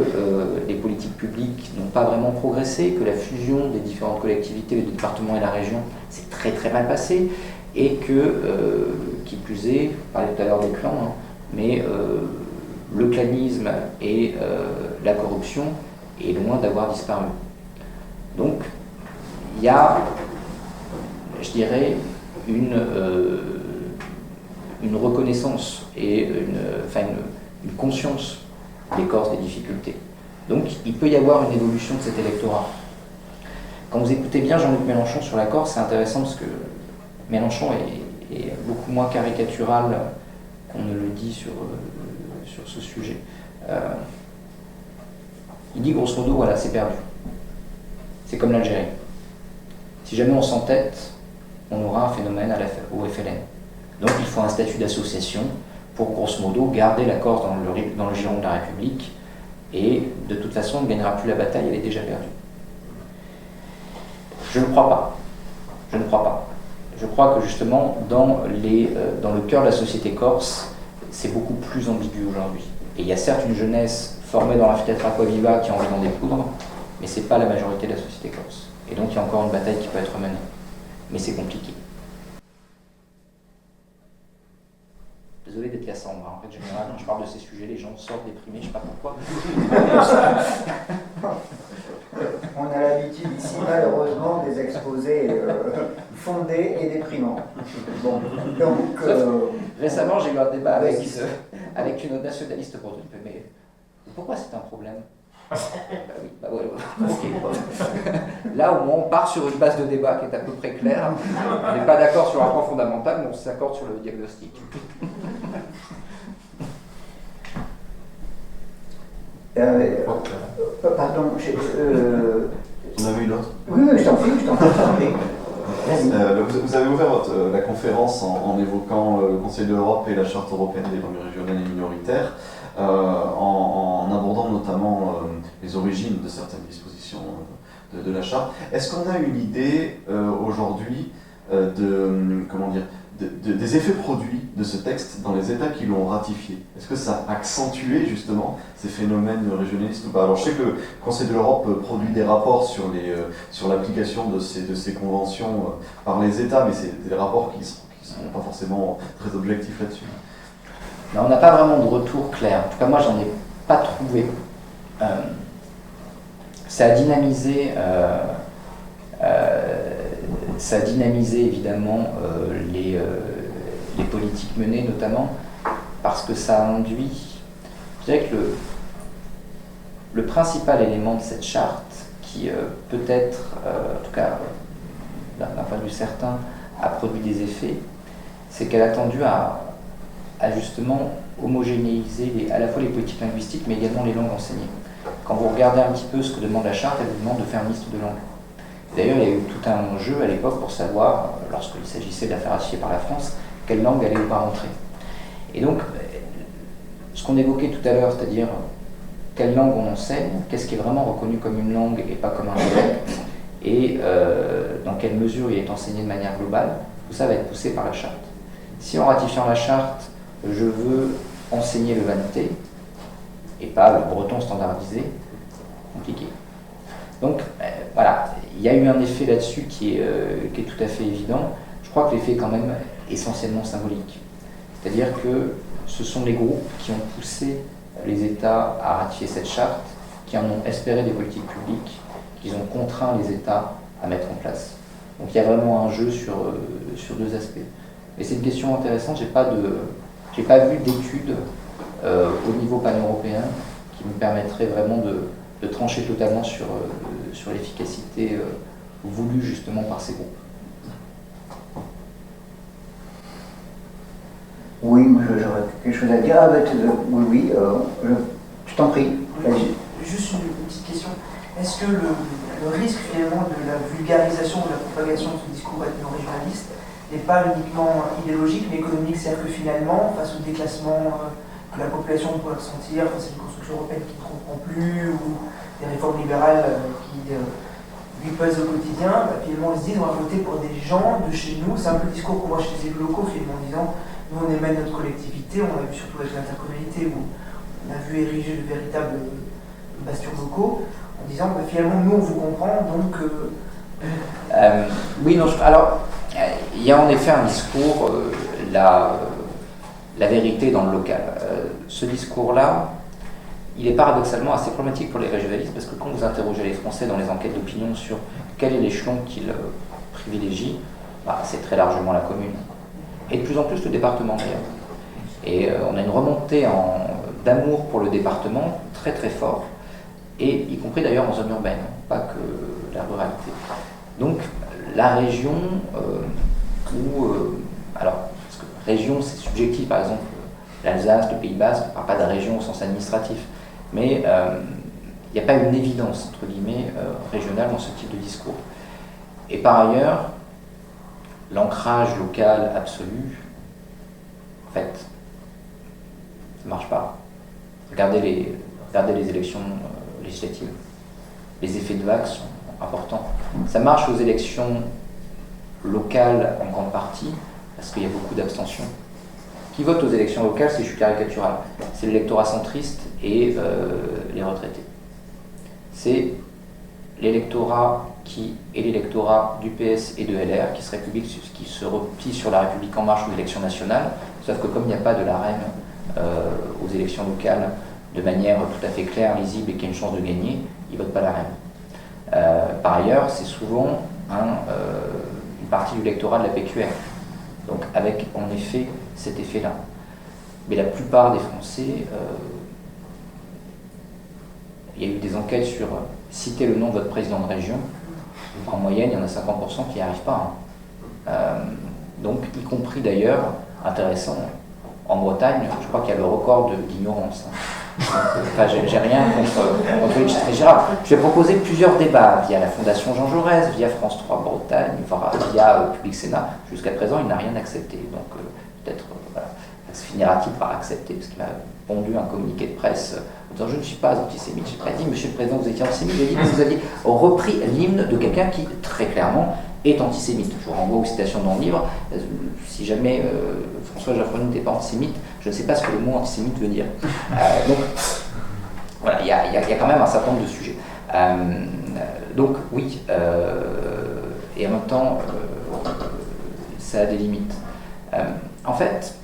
les politiques publiques n'ont pas vraiment progressé, que la fusion des différentes collectivités, le département et la région, s'est très très mal passé, et que, qui plus est, on parlait tout à l'heure des clans, hein, mais le clanisme et la corruption est loin d'avoir disparu. Donc, il y a, je dirais, une reconnaissance et une conscience des Corses des difficultés. Donc il peut y avoir une évolution de cet électorat. Quand vous écoutez bien Jean-Luc Mélenchon sur la Corse, c'est intéressant parce que Mélenchon est beaucoup moins caricatural qu'on ne le dit sur ce sujet. Il dit grosso modo, voilà, c'est perdu. C'est comme l'Algérie. Si jamais on s'entête, on aura un phénomène au FLN. Donc il faut un statut d'association pour grosso modo garder la Corse dans le giron de la République, et de toute façon on ne gagnera plus la bataille, elle est déjà perdue. Je ne crois pas. Je ne crois pas. Je crois que justement dans le cœur de la société corse, c'est beaucoup plus ambigu aujourd'hui. Et il y a certes une jeunesse formée dans l'amphithéâtre Aquaviva qui a envie d'en découdre, mais ce n'est pas la majorité de la société corse. Et donc il y a encore une bataille qui peut être menée. Mais c'est compliqué. Désolé d'être Cassandre, hein. En fait, généralement, quand je parle de ces sujets, les gens sortent déprimés, je ne sais pas pourquoi. On a l'habitude ici, malheureusement, des exposés fondé et déprimant. Bon, donc... Récemment, j'ai eu un débat avec une nationaliste bretonne. Mais pourquoi c'est un problème? Bah oui, bah ouais, ok. Là, au moins, on part sur une base de débat qui est à peu près claire. On n'est pas d'accord sur un point fondamental, mais on s'accorde sur le diagnostic. Pardon, On avait une autre. oui, je t'en prie. Vous avez ouvert la conférence en évoquant le Conseil de l'Europe et la Charte européenne des langues régionales et minoritaires, en abordant notamment les origines de certaines dispositions de la Charte. Est-ce qu'on a une idée aujourd'hui des effets produits de ce texte dans les États qui l'ont ratifié? Est-ce que ça a accentué justement ces phénomènes régionalistes ou pas? Alors je sais que le Conseil de l'Europe produit des rapports sur l'application de ces conventions par les États, mais c'est des rapports qui ne sont pas forcément très objectifs là-dessus. On n'a pas vraiment de retour clair. En tout cas, moi, j'en ai pas trouvé. Ça a dynamisé évidemment les politiques menées, notamment parce que ça a induit, je dirais que le principal élément de cette charte, qui peut-être, en tout cas d'un point de vue certain, a produit des effets, c'est qu'elle a tendu à justement homogénéiser à la fois les politiques linguistiques, mais également les langues enseignées. Quand vous regardez un petit peu ce que demande la charte, elle vous demande de faire une liste de langues. D'ailleurs, il y a eu tout un jeu à l'époque pour savoir, lorsqu'il s'agissait de la faire ratifier par la France, quelle langue allait ou pas rentrer. Et donc, ce qu'on évoquait tout à l'heure, c'est-à-dire quelle langue on enseigne, qu'est-ce qui est vraiment reconnu comme une langue et pas comme un dialecte, et dans quelle mesure il est enseigné de manière globale, tout ça va être poussé par la charte. Si en ratifiant la charte, je veux enseigner le vanité, et pas le breton standardisé, compliqué. Donc voilà, il y a eu un effet là-dessus qui est tout à fait évident. Je crois que l'effet est quand même essentiellement symbolique. C'est-à-dire que ce sont les groupes qui ont poussé les États à ratifier cette charte, qui en ont espéré des politiques publiques, qui ont contraint les États à mettre en place. Donc il y a vraiment un jeu sur deux aspects. Et c'est une question intéressante, j'ai pas vu d'études au niveau pan-européen qui me permettraient vraiment de trancher totalement sur l'efficacité voulue justement par ces groupes. Oui, moi j'aurais quelque chose à dire. Oui, je t'en prie. Juste une petite question. Est-ce que le risque finalement de la vulgarisation, de la propagation de ce discours ethno-régionaliste n'est pas uniquement idéologique mais économique? C'est-à-dire que finalement, face au déclassement que la population pourrait ressentir, face à une construction européenne qui ne comprend plus, ou des réformes libérales qui lui pèsent au quotidien, finalement ils se disent on va voter pour des gens de chez nous. C'est un peu le discours qu'on voit chez les élus locaux finalement, en disant nous on émène notre collectivité, on l'a vu surtout avec l'intercommunalité où on a vu ériger de véritables bastions locaux, en disant finalement nous on vous comprend donc... Oui, non, alors il y a en effet un discours, la vérité dans le local. Ce discours-là, il est paradoxalement assez problématique pour les régionalistes parce que quand vous interrogez les Français dans les enquêtes d'opinion sur quel est l'échelon qu'ils privilégient, c'est très largement la commune. Et de plus en plus le département d'ailleurs. Et on a une remontée d'amour pour le département très très fort, et y compris d'ailleurs en zone urbaine, pas que la ruralité. Donc la région, alors, parce que région c'est subjectif, par exemple l'Alsace, le Pays Basque, on ne parle pas de région au sens administratif, mais il n'y a pas une évidence, entre guillemets, régionale dans ce type de discours. Et par ailleurs, l'ancrage local absolu, en fait, ça ne marche pas. Regardez les élections législatives. Les effets de vague sont importants. Ça marche aux élections locales en grande partie, parce qu'il y a beaucoup d'abstention. Qui vote aux élections locales, si je suis caricatural, c'est l'électorat centriste et les retraités. C'est l'électorat qui est l'électorat du PS et de LR, qui se replie sur la République en marche aux élections nationales, sauf que comme il n'y a pas de l'AREN aux élections locales de manière tout à fait claire, lisible et qui a une chance de gagner, ils ne votent pas l'AREN. Par ailleurs, c'est souvent une partie du lectorat de la PQR. Donc avec en effet cet effet-là. Mais la plupart des Français, il y a eu des enquêtes sur citer le nom de votre président de région. En moyenne, il y en a 50% qui n'y arrivent pas. Donc, y compris d'ailleurs, intéressant, en Bretagne, je crois qu'il y a le record d'ignorance. Enfin, j'ai rien contre Richard Gérard. Je vais proposer plusieurs débats via la Fondation Jean Jaurès, via France 3 Bretagne, via Public Sénat. Jusqu'à présent, il n'a rien accepté. Donc, peut-être, voilà, finira-t-il par accepter, parce qu'il m'a pondu un communiqué de presse en disant « Je ne suis pas antisémite ». Je n'ai pas dit « Monsieur le Président, vous étiez antisémite ». J'ai dit « Vous aviez repris l'hymne de quelqu'un qui, très clairement, est antisémite ». Je vous renvoie aux citations dans le livre. Si jamais François Jaffroni n'était pas antisémite, je ne sais pas ce que le mot antisémite veut dire. Donc, voilà, il y a quand même un certain nombre de sujets. Donc, oui, et en même temps, ça a des limites. En fait,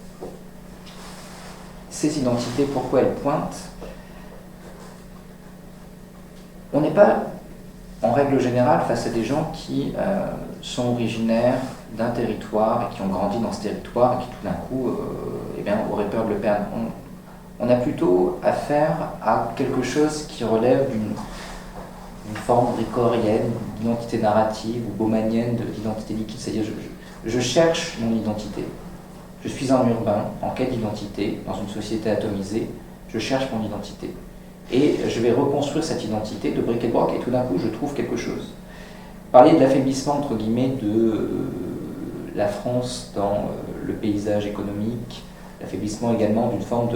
ces identités, pourquoi elles pointent? On n'est pas, en règle générale, face à des gens qui sont originaires d'un territoire et qui ont grandi dans ce territoire et qui tout d'un coup auraient peur de le perdre. On a plutôt affaire à quelque chose qui relève d'une forme ricorienne, d'identité narrative ou baumanienne, d'identité liquide. C'est-à-dire, je cherche mon identité. Je suis un urbain en quête d'identité, dans une société atomisée, je cherche mon identité. Et je vais reconstruire cette identité de bric et de broc, et tout d'un coup, je trouve quelque chose. Parler de l'affaiblissement, entre guillemets, de la France dans le paysage économique, l'affaiblissement également d'une forme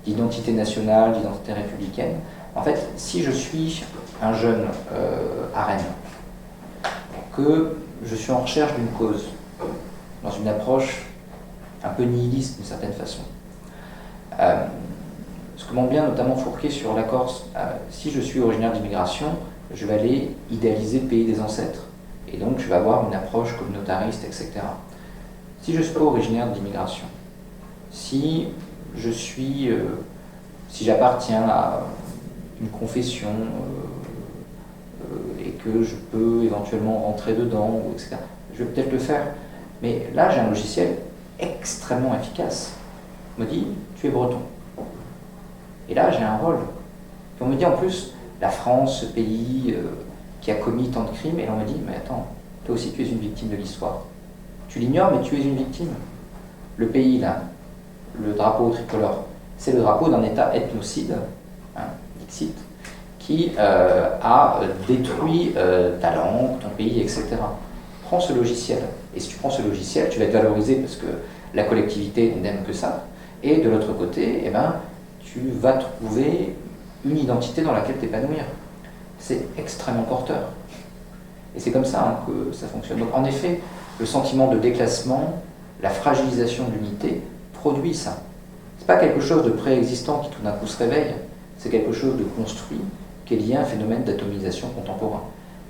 d'identité nationale, d'identité républicaine. En fait, si je suis un jeune à Rennes, que je suis en recherche d'une cause, dans une approche un peu nihiliste d'une certaine façon. Ce que montre bien notamment Fourquet sur la Corse, si je suis originaire d'immigration, je vais aller idéaliser le pays des ancêtres. Et donc je vais avoir une approche communautariste, etc. Si je ne suis pas originaire d'immigration, si j'appartiens à une confession et que je peux éventuellement rentrer dedans, etc., je vais peut-être le faire. Mais là, j'ai un logiciel extrêmement efficace. On me dit, tu es breton. Et là, j'ai un rôle. Et on me dit en plus, la France, ce pays qui a commis tant de crimes, et on me dit, mais attends, toi aussi tu es une victime de l'histoire. Tu l'ignores, mais tu es une victime. Le pays, là, le drapeau tricolore, c'est le drapeau d'un État ethnocide, Dixit, qui a détruit ta langue, ton pays, etc. Prends ce logiciel. Et si tu prends ce logiciel, tu vas être valorisé parce que la collectivité n'aime que ça. Et de l'autre côté, tu vas trouver une identité dans laquelle t'épanouir. C'est extrêmement porteur. Et c'est comme ça que ça fonctionne. Donc en effet, le sentiment de déclassement, la fragilisation de l'unité, produit ça. C'est pas quelque chose de préexistant qui tout d'un coup se réveille, c'est quelque chose de construit qui est lié à un phénomène d'atomisation contemporain.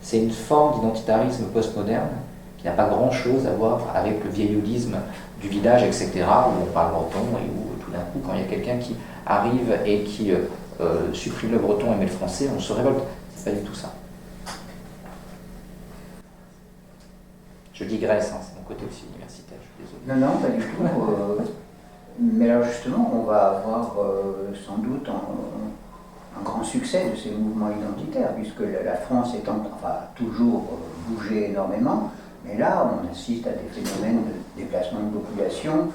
C'est une forme d'identitarisme postmoderne qui n'a pas grand-chose à voir avec le vieillolisme du village, etc., où on parle breton et où tout d'un coup, quand il y a quelqu'un qui arrive et qui supprime le breton et met le français, on se révolte. C'est pas du tout ça. Je digresse, c'est mon côté aussi universitaire, je suis désolé. Non, pas du tout. Mais alors justement, on va avoir sans doute un grand succès de ces mouvements identitaires, puisque la France étant toujours bougé énormément, mais là, on assiste à des phénomènes de déplacement de population.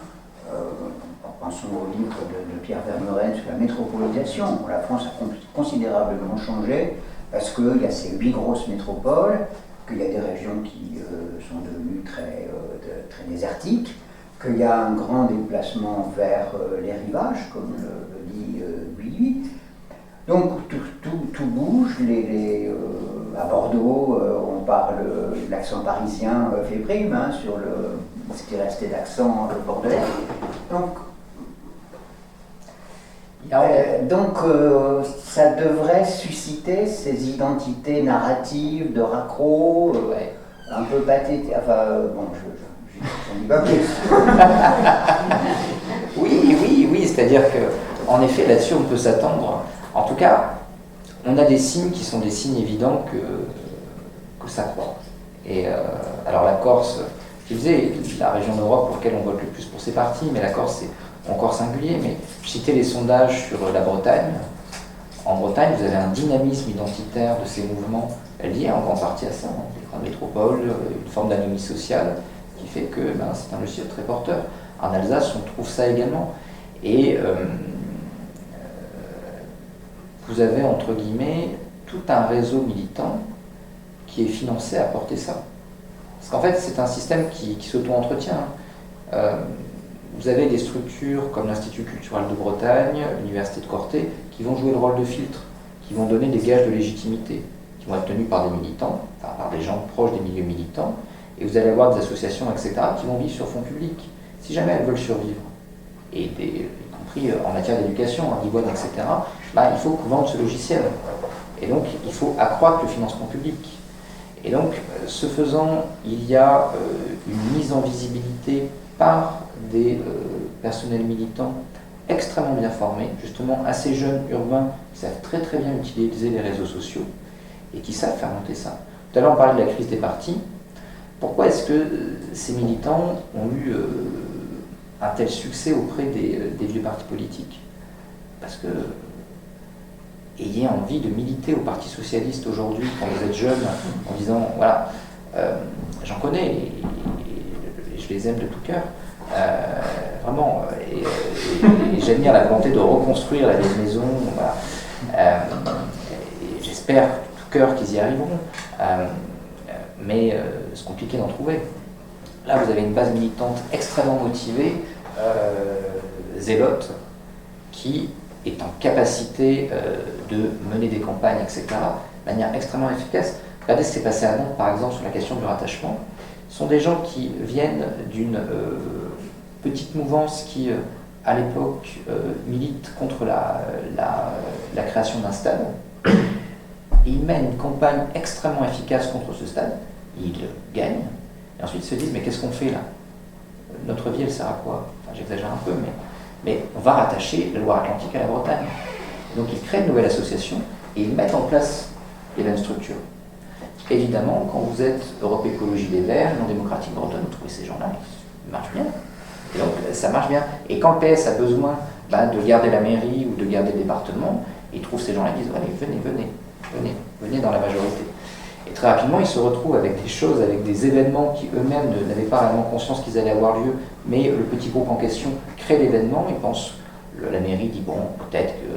Pensons au livre de Pierre Vermeuren sur la métropolisation. La France a considérablement changé parce qu'il y a ces 8 grosses métropoles, qu'il y a des régions qui sont devenues très désertiques, qu'il y a un grand déplacement vers les rivages, comme le dit Guilluy. Donc tout bouge. À Bordeaux, on parle, l'accent parisien fait prime sur ce qui restait d'accent bordelais. Donc ça devrait susciter ces identités narratives de raccro, un peu pathétiques. Je dis pas plus. Oui, c'est-à-dire qu'en effet, là-dessus, on peut s'attendre. En tout cas, on a des signes qui sont des signes évidents que ça croît. Et alors la Corse qui faisait la région d'Europe pour laquelle on vote le plus pour ces partis, mais la Corse c'est encore singulier, mais je citais les sondages sur la Bretagne. En Bretagne, vous avez un dynamisme identitaire de ces mouvements lié en grande partie à ça, les grandes métropoles, une forme d'anomie sociale qui fait que c'est un logiciel très porteur. En Alsace, on trouve ça également. Et vous avez, entre guillemets, tout un réseau militant qui est financé à porter ça. Parce qu'en fait, c'est un système qui s'auto-entretient. Vous avez des structures comme l'Institut culturel de Bretagne, l'Université de Corté, qui vont jouer le rôle de filtre, qui vont donner des gages de légitimité, qui vont être tenus par des militants, enfin, par des gens proches des milieux militants, et vous allez avoir des associations, etc., qui vont vivre sur fonds publics, si jamais elles veulent survivre, et y compris en matière d'éducation, d'Ivoire, etc., il faut vendre ce logiciel. Et donc, il faut accroître le financement public. Et donc, ce faisant, il y a une mise en visibilité par des personnels militants extrêmement bien formés, justement assez jeunes, urbains, qui savent très très bien utiliser les réseaux sociaux et qui savent faire monter ça. Tout à l'heure on parlait de la crise des partis. Pourquoi est-ce que ces militants ont eu un tel succès auprès des vieux partis politiques? Parce que ayez envie de militer au Parti Socialiste aujourd'hui quand vous êtes jeune en disant voilà, j'en connais et je les aime de tout cœur. Vraiment, et j'admire la volonté de reconstruire la vieille maison. Voilà. Et j'espère de tout cœur qu'ils y arriveront. Mais c'est compliqué d'en trouver. Là, vous avez une base militante extrêmement motivée, zélote, qui est en capacité de mener des campagnes, etc., de manière extrêmement efficace. Regardez ce qui s'est passé à Nantes, par exemple, sur la question du rattachement. Ce sont des gens qui viennent d'une petite mouvance qui, à l'époque, milite contre la création d'un stade. Et ils mènent une campagne extrêmement efficace contre ce stade. Ils gagnent. Et ensuite, ils se disent, mais qu'est-ce qu'on fait là? Notre vie, elle sert à quoi? Enfin, j'exagère un peu, mais on va rattacher la Loire-Atlantique à la Bretagne. Donc, ils créent une nouvelle association et ils mettent en place les mêmes structures. Évidemment, quand vous êtes Europe Écologie Les Verts, Non Démocratique Bretonne, vous trouvez ces gens-là qui marchent bien. Et donc, ça marche bien. Et quand le PS a besoin de garder la mairie ou de garder le département, ils trouvent ces gens-là qui disent allez, venez dans la majorité. Et très rapidement, ils se retrouvent avec des choses, avec des événements qui eux-mêmes n'avaient pas réellement conscience qu'ils allaient avoir lieu, mais le petit groupe en question crée l'événement, ils pensent, la mairie dit bon, peut-être que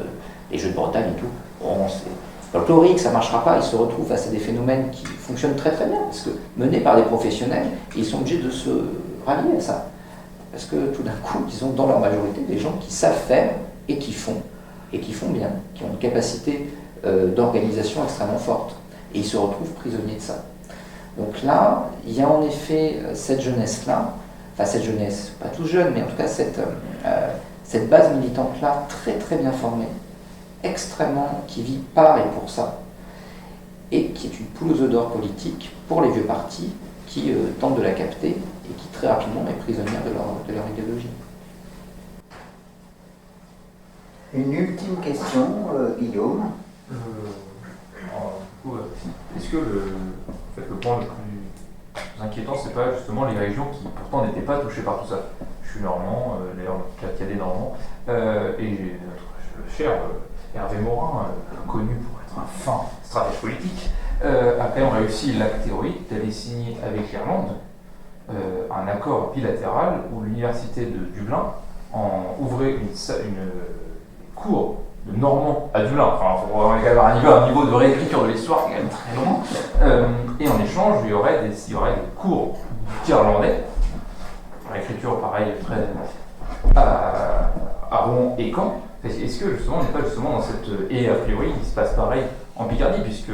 les Jeux de Bretagne et tout, bon, c'est folklorique, ça ne marchera pas, ils se retrouvent face à des phénomènes qui fonctionnent très très bien, parce que menés par des professionnels, ils sont obligés de se rallier à ça. Parce que tout d'un coup, ils ont dans leur majorité des gens qui savent faire et qui font bien, qui ont une capacité d'organisation extrêmement forte. Et ils se retrouvent prisonniers de ça. Donc là, il y a en effet cette jeunesse-là, enfin cette jeunesse, pas tout jeune, mais en tout cas cette base militante-là, très très bien formée, extrêmement, qui vit par et pour ça, et qui est une poule aux œufs d'or politique pour les vieux partis qui tentent de la capter et qui très rapidement est prisonnière de leur idéologie. Une ultime question, Guillaume. Est-ce que le point le plus inquiétant, c'est pas justement les régions qui pourtant n'étaient pas touchées par tout ça? Je suis normand, d'ailleurs il y a des normands, et notre cher Hervé Morin, connu pour être un fin stratège politique, a quand même réussi l'acte théorique d'aller signer avec l'Irlande un accord bilatéral où l'université de Dublin ouvrait une cour de normand à Dublin. Enfin, il faut avoir un niveau de réécriture de l'histoire qui est quand même très long. Et en échange, il y aurait des cours d'irlandais, réécriture pareil très à Rouen et Caen. Est-ce que justement on n'est pas justement dans cette... Et a priori il se passe pareil en Picardie, puisque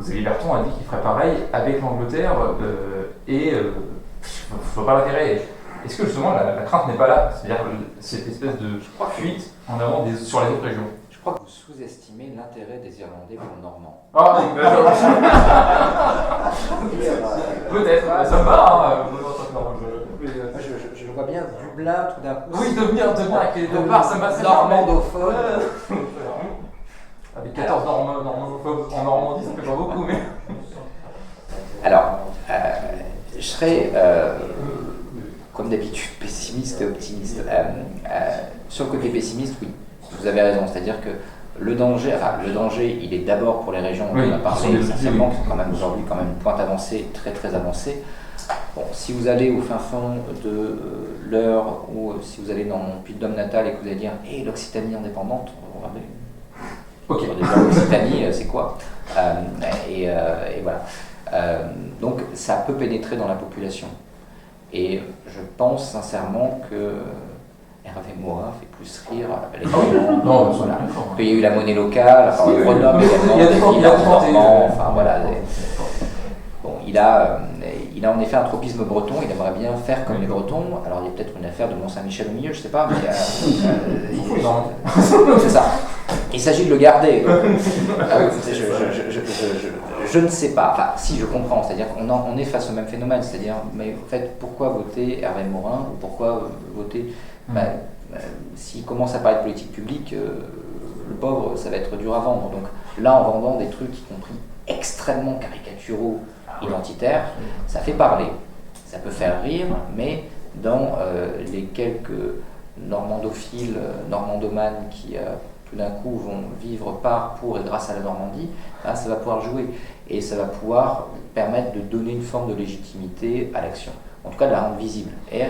Xavier Bertrand a dit qu'il ferait pareil avec l'Angleterre et il ne faut pas l'intérêt. Est-ce que justement la crainte n'est pas là? C'est-à-dire cette espèce de fuite en avant sur les autres régions? Je crois que vous sous-estimez l'intérêt des Irlandais pour le Normand. Ah, peut-être, ça me va. Je vois bien Dublin tout d'un coup. Oui, devenir avec les deux parts, ça me va. Normandophone. Avec 14 normandophobes en Normandie, ça fait pas beaucoup, mais. Alors, serais, comme d'habitude, pessimiste et optimiste. Sur le côté pessimiste, oui, vous avez raison. C'est-à-dire que le danger, il est d'abord pour les régions dont on a parlé, essentiellement, qui sont quand même aujourd'hui une pointe avancée, très très avancée. Bon, si vous allez au fin fond de l'Eure ou si vous allez dans mon Puy-de-Dôme natal et que vous allez dire hey, l'Occitanie indépendante, regardez. Ok. Déjà, l'Occitanie, c'est quoi et voilà. Donc ça peut pénétrer dans la population. Et je pense sincèrement que Hervé Morin fait plus rire les gens. Non, voilà. Il y a eu la monnaie locale, enfin Grenoble également, enfin voilà. Bon, il a en effet un tropisme breton, il aimerait bien faire comme les Bretons. Alors il y a peut-être une affaire de Mont-Saint-Michel au milieu, je sais pas, mais c'est ça. Il s'agit de le garder. Je ne sais pas. Enfin, si je comprends, c'est-à-dire qu'on est face au même phénomène, c'est-à-dire, mais en fait, pourquoi voter Hervé Morin ou pourquoi voter s'il commence à parler de politique publique, le pauvre, ça va être dur à vendre. Donc là, en vendant des trucs, y compris extrêmement caricaturaux, identitaires, ça fait parler. Ça peut faire rire, mais dans les quelques normandophiles, normandomanes qui tout d'un coup vont vivre par, pour et grâce à la Normandie, là, ça va pouvoir jouer. Et ça va pouvoir permettre de donner une forme de légitimité à l'action. En tout cas, de la rendre visible. Et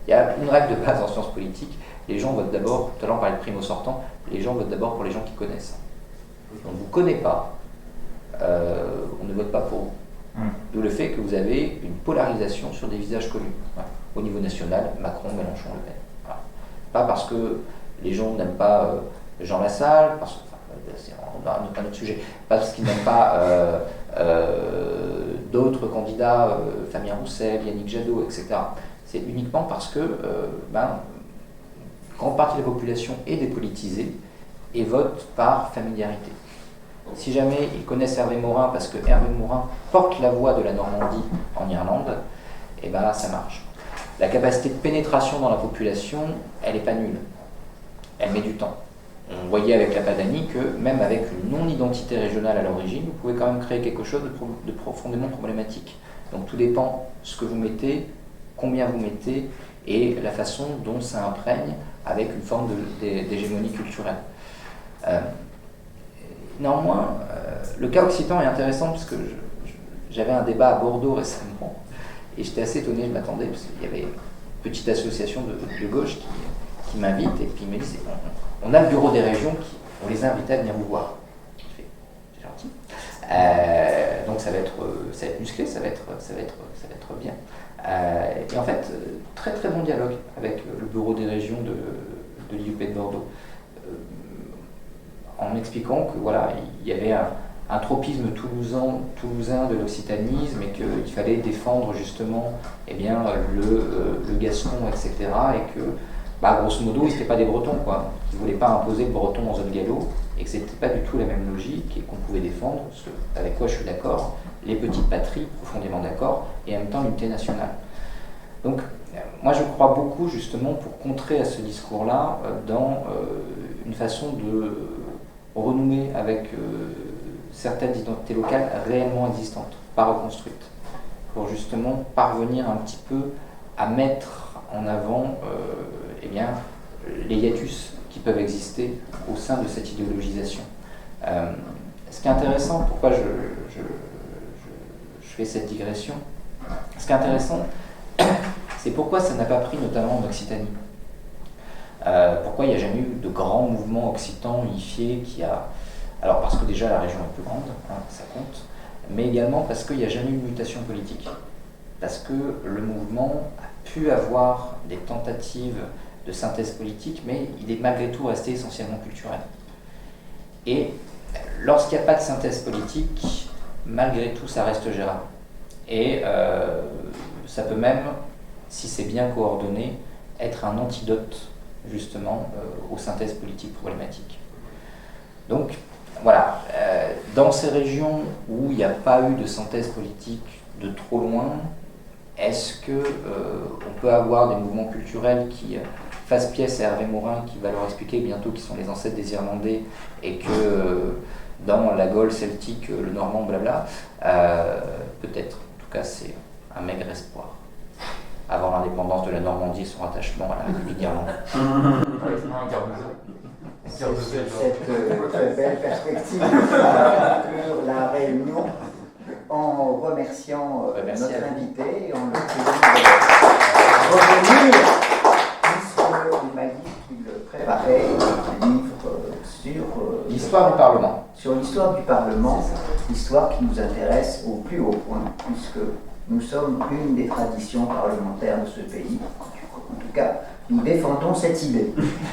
il y a une règle de base en sciences politiques, les gens votent d'abord, tout à l'heure on parlait de primo sortant, les gens votent d'abord pour les gens qui connaissent. On ne vous connaît pas, on ne vote pas pour vous. D'où le fait que vous avez une polarisation sur des visages connus. Voilà. Au niveau national, Macron, Mélenchon, Le Pen. Voilà. Pas parce que les gens n'aiment pas Jean Lassalle, parce que, c'est un autre sujet, pas parce qu'ils n'aiment pas d'autres candidats, Fabien Roussel, Yannick Jadot, etc. C'est uniquement parce que grande partie de la population est dépolitisée et vote par familiarité. Si jamais ils connaissent Hervé Morin parce que Hervé Morin porte la voix de la Normandie en Irlande, et ben ça marche. La capacité de pénétration dans la population, elle n'est pas nulle. Elle met du temps. On voyait avec la Padanie que même avec une non-identité régionale à l'origine, vous pouvez quand même créer quelque chose de profondément problématique. Donc tout dépend ce que vous mettez, combien vous mettez et la façon dont ça imprègne avec une forme d'hégémonie culturelle. Néanmoins, le cas occitan est intéressant parce que j'avais un débat à Bordeaux récemment et j'étais assez étonné, je m'attendais, parce qu'il y avait une petite association de gauche qui m'invite et puis il me dit on a le bureau des régions, on les a invités à venir vous voir. C'est gentil. Donc ça va être musclé, ça va être bien. Et en fait, très très bon dialogue avec le bureau des régions de l'IUP de Bordeaux. En m'expliquant que voilà, il y avait un tropisme toulousain de l'occitanisme et qu'il fallait défendre justement le gascon, etc. Et que, grosso modo, ils n'étaient pas des Bretons, quoi. Ils ne voulaient pas imposer le breton en zone gallo et que ce n'était pas du tout la même logique et qu'on pouvait défendre, avec quoi je suis d'accord, les petites patries, profondément d'accord, et en même temps l'unité nationale. Donc, moi je crois beaucoup justement pour contrer à ce discours-là dans une façon de renouer avec certaines identités locales réellement existantes, pas reconstruites, pour justement parvenir un petit peu à mettre en avant les hiatus qui peuvent exister au sein de cette idéologisation. Ce qui est intéressant, pourquoi je fais cette digression, ce qui est intéressant, c'est pourquoi ça n'a pas pris notamment en Occitanie. Pourquoi il n'y a jamais eu de grands mouvements occitans unifiés alors parce que déjà la région est plus grande, ça compte, mais également parce qu'il n'y a jamais eu de mutation politique. Parce que le mouvement a pu avoir des tentatives de synthèse politique, mais il est malgré tout resté essentiellement culturel. Et lorsqu'il n'y a pas de synthèse politique, malgré tout ça reste gérable. Et ça peut même, si c'est bien coordonné, être un antidote justement aux synthèses politiques problématiques. Donc voilà, dans ces régions où il n'y a pas eu de synthèse politique de trop loin, est-ce qu'on peut avoir des mouvements culturels qui fassent pièce à Hervé Morin, qui va leur expliquer bientôt qu'ils sont les ancêtres des Irlandais et que dans la Gaule celtique, le normand, blabla, peut-être. En tout cas, c'est un maigre espoir. Avant l'indépendance de la Normandie et son rattachement à la République irlandaise. C'est cette très belle perspective pour la réunion, en remerciant notre invité et en le priant de revenir, puisqu'il m'a dit qu'il préparait un livre sur L'histoire du Parlement. Sur l'histoire du Parlement, histoire qui nous intéresse au plus haut point, puisque nous sommes une des traditions parlementaires de ce pays. En tout cas, nous défendons cette idée.